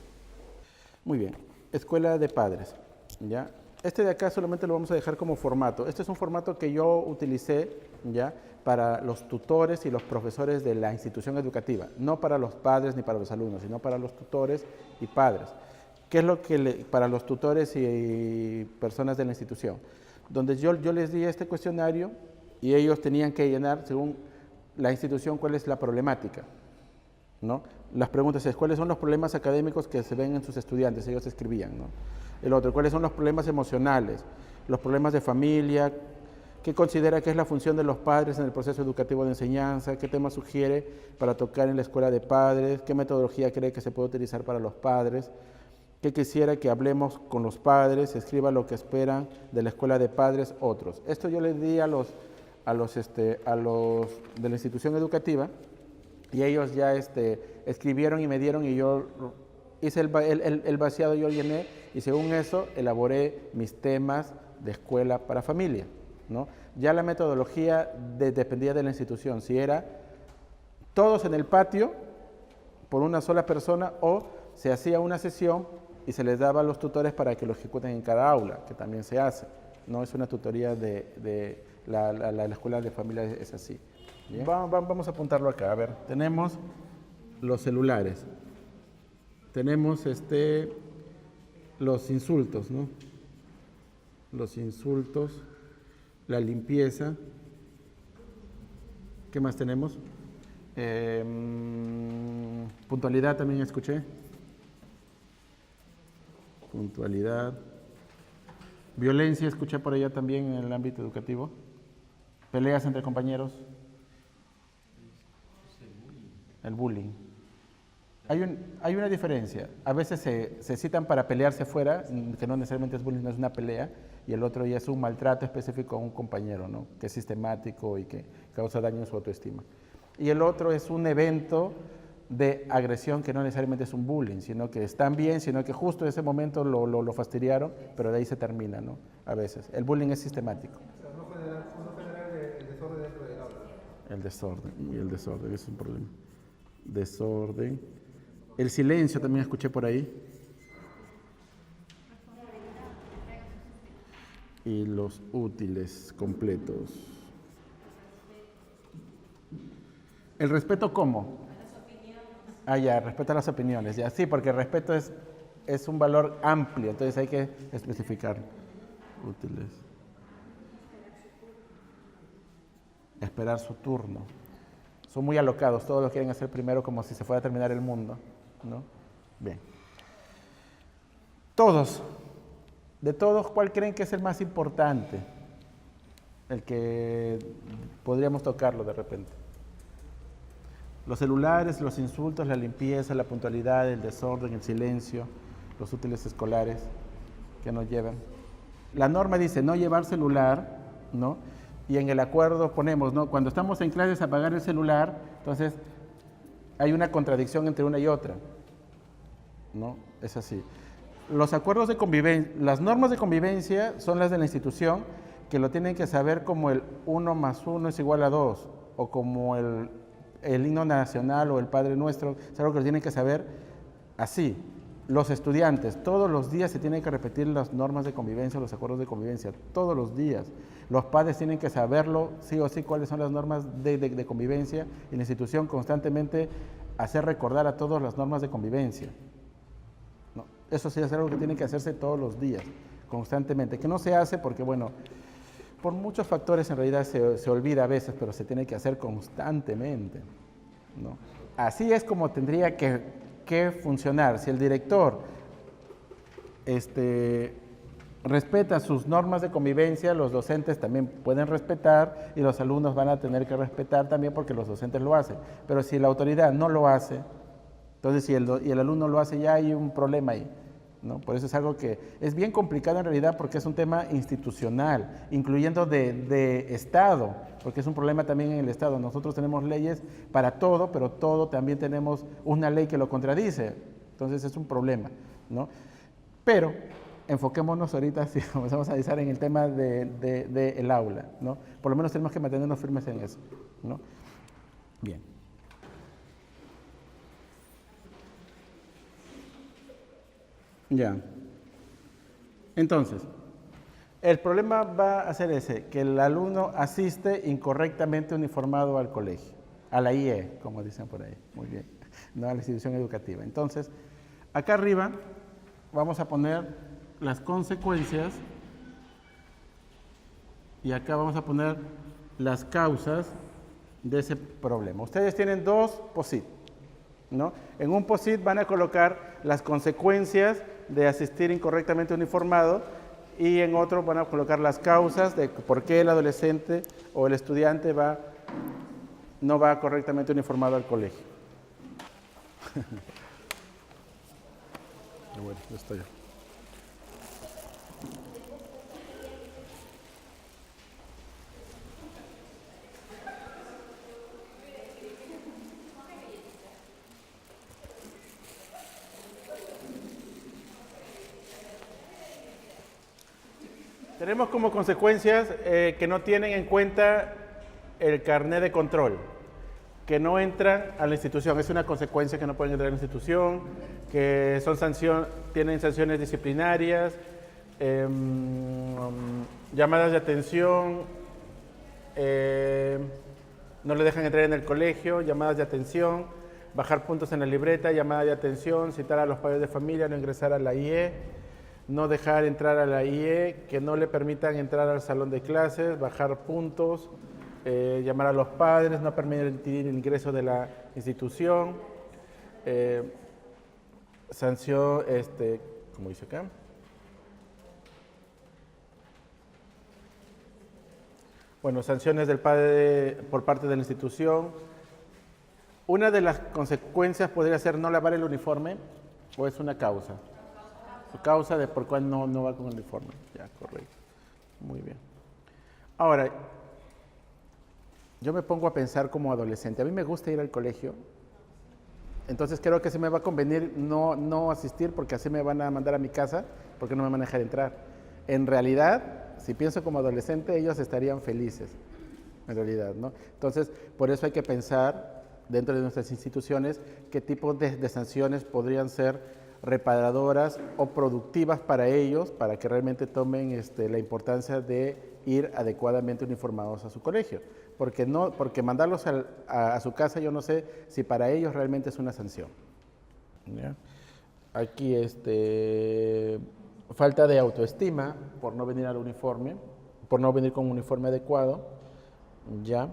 Muy bien, escuela de padres, ¿ya? Este de acá solamente lo vamos a dejar como formato. Este es un formato que yo utilicé, ¿ya? Para los tutores y los profesores de la institución educativa, no para los padres ni para los alumnos, sino para los tutores y padres. ¿Qué es lo que para los tutores y personas de la institución? Donde yo les di este cuestionario y ellos tenían que llenar, según la institución, cuál es la problemática, ¿no? Las preguntas es, ¿cuáles son los problemas académicos que se ven en sus estudiantes? Ellos escribían, ¿no? El otro, ¿cuáles son los problemas emocionales? Los problemas de familia, ¿qué considera que es la función de los padres en el proceso educativo de enseñanza? ¿Qué tema sugiere para tocar en la escuela de padres? ¿Qué metodología cree que se puede utilizar para los padres? ¿Qué quisiera que hablemos con los padres? Escriba lo que esperan de la escuela de padres, otros. Esto yo les di a los de la institución educativa, y ellos ya escribieron y me dieron, y yo hice el vaciado, yo llené, y según eso elaboré mis temas de escuela para familia, ¿no? Ya la metodología dependía de la institución, si era todos en el patio por una sola persona, o se hacía una sesión y se les daba a los tutores para que lo ejecuten en cada aula, que también se hace, no es una tutoría de la escuela de familia, es así. ¿Bien? Vamos a apuntarlo acá. A ver, tenemos los celulares, tenemos los insultos, ¿no? Los insultos, la limpieza. ¿Qué más tenemos? Puntualidad también escuché. Puntualidad. Violencia escuché por allá también en el ámbito educativo. Peleas entre compañeros. El bullying. Hay una diferencia. A veces se citan para pelearse fuera, que no necesariamente es bullying, no es una pelea, y el otro ya es un maltrato específico a un compañero, ¿no? Que es sistemático y que causa daño en su autoestima. Y el otro es un evento de agresión que no necesariamente es un bullying, sino que están bien, sino que justo en ese momento lo fastidiaron, pero de ahí se termina, ¿no? A veces. El bullying es sistemático. No generar el desorden dentro del aula. El desorden es un problema. Desorden. El silencio también escuché por ahí. Y los útiles completos. ¿El respeto cómo? Ah, ya, respeto a las opiniones. Ya, sí, porque el respeto es un valor amplio, entonces hay que especificar. Útiles. Esperar su turno. Son muy alocados, todos lo quieren hacer primero como si se fuera a terminar el mundo, ¿no? Bien. Todos, de todos, ¿cuál creen que es el más importante? El que podríamos tocarlo de repente. Los celulares, los insultos, la limpieza, la puntualidad, el desorden, el silencio, los útiles escolares que nos llevan. La norma dice no llevar celular, ¿no? Y en el acuerdo ponemos, ¿no? Cuando estamos en clases apagar el celular, entonces hay una contradicción entre una y otra, ¿no? Es así. Los acuerdos de convivencia, las normas de convivencia son las de la institución, que lo tienen que saber como el 1 más 1 es igual a 2, o como el himno nacional o el Padre Nuestro, es algo que lo tienen que saber así. Los estudiantes, todos los días se tienen que repetir las normas de convivencia, los acuerdos de convivencia, todos los días. Los padres tienen que saberlo, sí o sí, cuáles son las normas de convivencia, y la institución constantemente hacer recordar a todos las normas de convivencia. ¿No? Eso sí es algo que tiene que hacerse todos los días, constantemente, que no se hace porque, bueno, por muchos factores en realidad se olvida a veces, pero se tiene que hacer constantemente, ¿no? Así es como tendría que funcionar. Si el director respeta sus normas de convivencia, los docentes también pueden respetar y los alumnos van a tener que respetar también porque los docentes lo hacen. Pero si la autoridad no lo hace, entonces si el alumno lo hace, ya hay un problema ahí, ¿no? Por eso es algo que es bien complicado en realidad, porque es un tema institucional, incluyendo de Estado, porque es un problema también en el Estado. Nosotros tenemos leyes para todo, pero todo también tenemos una ley que lo contradice. Entonces es un problema, ¿no? Pero enfoquémonos ahorita, si comenzamos a analizar en el tema del aula, ¿no? Por lo menos tenemos que mantenernos firmes en eso, ¿no? Bien. Ya. Entonces, el problema va a ser ese, que el alumno asiste incorrectamente uniformado al colegio, a la IE, como dicen por ahí, muy bien, no a la institución educativa. Entonces, acá arriba vamos a poner las consecuencias y acá vamos a poner las causas de ese problema. Ustedes tienen dos POSIT, ¿no? En un POSIT van a colocar las consecuencias de asistir incorrectamente uniformado y en otro van a colocar las causas de por qué el adolescente o el estudiante no va correctamente uniformado al colegio. Bueno, ya estoy. Tenemos como consecuencias que no tienen en cuenta el carnet de control, que no entran a la institución. Es una consecuencia que no pueden entrar a la institución, que tienen sanciones disciplinarias, llamadas de atención, no le dejan entrar en el colegio, llamadas de atención, bajar puntos en la libreta, llamada de atención, citar a los padres de familia, no ingresar a la IE, no dejar entrar a la IE, que no le permitan entrar al salón de clases, bajar puntos, llamar a los padres, no permitir el ingreso de la institución, sanción, como dice acá, bueno, sanciones del padre por parte de la institución. Una de las consecuencias podría ser no lavar el uniforme, o es una causa. Su causa de por cuál no va con el uniforme. Ya, correcto. Muy bien. Ahora, yo me pongo a pensar como adolescente. A mí me gusta ir al colegio. Entonces creo que se me va a convenir no asistir porque así me van a mandar a mi casa porque no me van a dejar entrar. En realidad, si pienso como adolescente, ellos estarían felices. En realidad, ¿no? Entonces, por eso hay que pensar dentro de nuestras instituciones qué tipo de sanciones podrían ser reparadoras o productivas para ellos, para que realmente tomen la importancia de ir adecuadamente uniformados a su colegio. Porque mandarlos a su casa, yo no sé si para ellos realmente es una sanción. ¿Ya? Aquí, falta de autoestima por no venir al uniforme, por no venir con un uniforme adecuado, ya.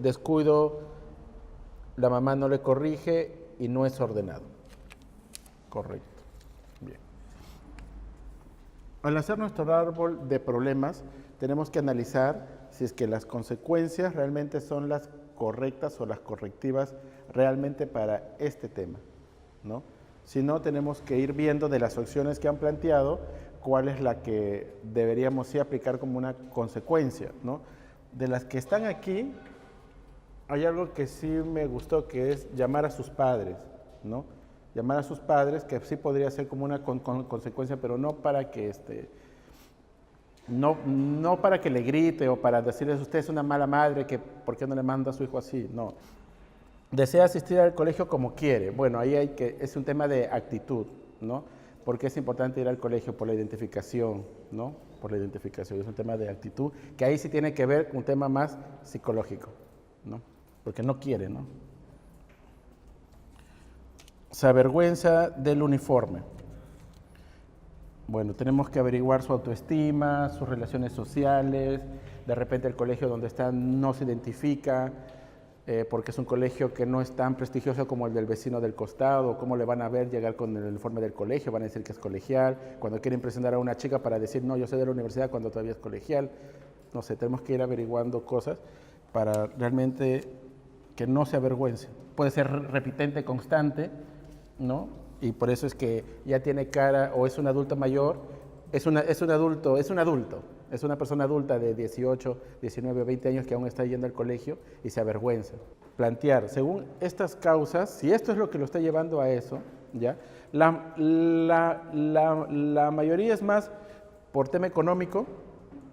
Descuido, la mamá no le corrige y no es ordenado. Correcto. Bien. Al hacer nuestro árbol de problemas, tenemos que analizar si es que las consecuencias realmente son las correctas o las correctivas realmente para este tema, ¿no? Si no, tenemos que ir viendo de las opciones que han planteado cuál es la que deberíamos sí aplicar como una consecuencia, ¿no? De las que están aquí, hay algo que sí me gustó, que es llamar a sus padres, ¿no? Llamar a sus padres, que sí podría ser como una consecuencia, pero no para que no para que le grite o para decirles usted es una mala madre, que por qué no le manda a su hijo así, no. Desea asistir al colegio como quiere. Bueno, ahí es un tema de actitud, ¿no? Porque es importante ir al colegio por la identificación, ¿no? Por la identificación, es un tema de actitud, que ahí sí tiene que ver con un tema más psicológico, ¿no? Porque no quiere, ¿no? Se avergüenza del uniforme. Bueno, tenemos que averiguar su autoestima, sus relaciones sociales, de repente el colegio donde está no se identifica, porque es un colegio que no es tan prestigioso como el del vecino del costado, cómo le van a ver llegar con el uniforme del colegio, van a decir que es colegial, cuando quiere impresionar a una chica para decir, no, yo soy de la universidad cuando todavía es colegial. No sé, tenemos que ir averiguando cosas para realmente que no se avergüence. Puede ser repitente, constante, ¿no? Y por eso es que ya tiene cara, o es un adulto mayor, es una persona adulta de 18, 19, 20 años que aún está yendo al colegio y se avergüenza. Plantear, según estas causas, si esto es lo que lo está llevando a eso, ¿ya? La mayoría es más por tema económico,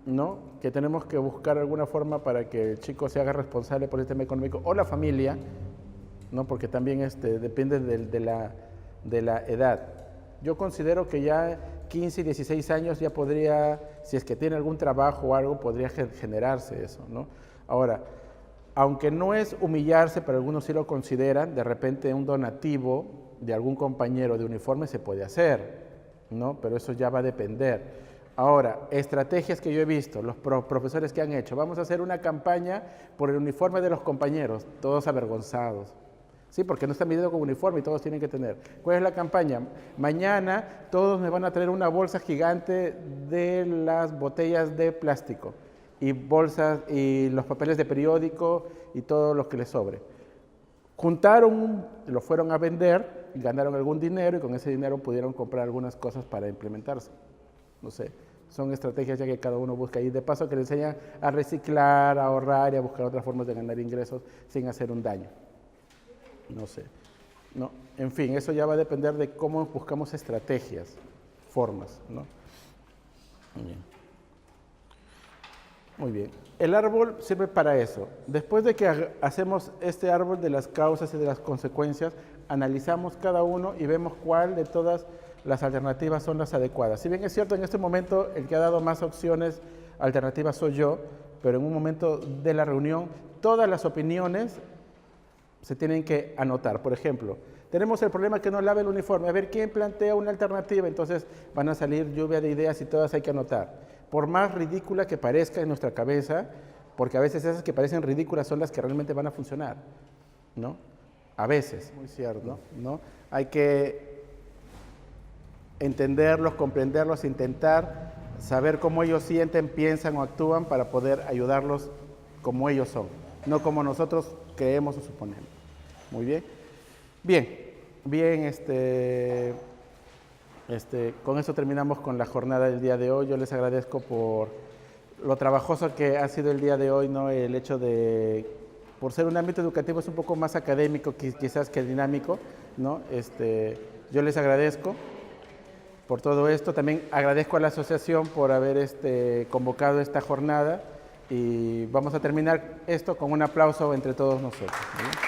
¿no? Que tenemos que buscar alguna forma para que el chico se haga responsable por el tema económico, o la familia, ¿no? Porque también depende de la edad. Yo considero que ya 15 y 16 años ya podría, si es que tiene algún trabajo o algo, podría generarse eso, ¿no? Ahora, aunque no es humillarse, pero algunos sí lo consideran, de repente un donativo de algún compañero de uniforme se puede hacer, ¿no? Pero eso ya va a depender. Ahora, estrategias que yo he visto, los profesores que han hecho, vamos a hacer una campaña por el uniforme de los compañeros, todos avergonzados. Sí, porque no están midiendo con uniforme y todos tienen que tener. ¿Cuál es la campaña? Mañana todos me van a traer una bolsa gigante de las botellas de plástico y bolsas y los papeles de periódico y todo lo que les sobre. Juntaron, lo fueron a vender, ganaron algún dinero y con ese dinero pudieron comprar algunas cosas para implementarse. No sé, son estrategias ya que cada uno busca y de paso que le enseñan a reciclar, a ahorrar y a buscar otras formas de ganar ingresos sin hacer un daño. No sé. No, en fin, eso ya va a depender de cómo buscamos estrategias, formas, ¿no? Muy bien. Muy bien. El árbol sirve para eso. Después de que hacemos este árbol de las causas y de las consecuencias, analizamos cada uno y vemos cuál de todas las alternativas son las adecuadas. Si bien es cierto, en este momento el que ha dado más opciones alternativas soy yo, pero en un momento de la reunión todas las opiniones se tienen que anotar. Por ejemplo, tenemos el problema que no lava el uniforme. A ver, ¿quién plantea una alternativa? Entonces van a salir lluvia de ideas y todas hay que anotar. Por más ridícula que parezca en nuestra cabeza, porque a veces esas que parecen ridículas son las que realmente van a funcionar, ¿no? A veces, muy cierto, ¿no? Hay que entenderlos, comprenderlos, intentar saber cómo ellos sienten, piensan o actúan para poder ayudarlos como ellos son, no como nosotros creemos o suponemos. Muy bien. Bien, con eso terminamos con la jornada del día de hoy. Yo les agradezco por lo trabajoso que ha sido el día de hoy, ¿no? El hecho de, por ser un ámbito educativo es un poco más académico quizás que dinámico, ¿no? Yo les agradezco por todo esto. También agradezco a la asociación por haber convocado esta jornada y vamos a terminar esto con un aplauso entre todos nosotros, ¿sí?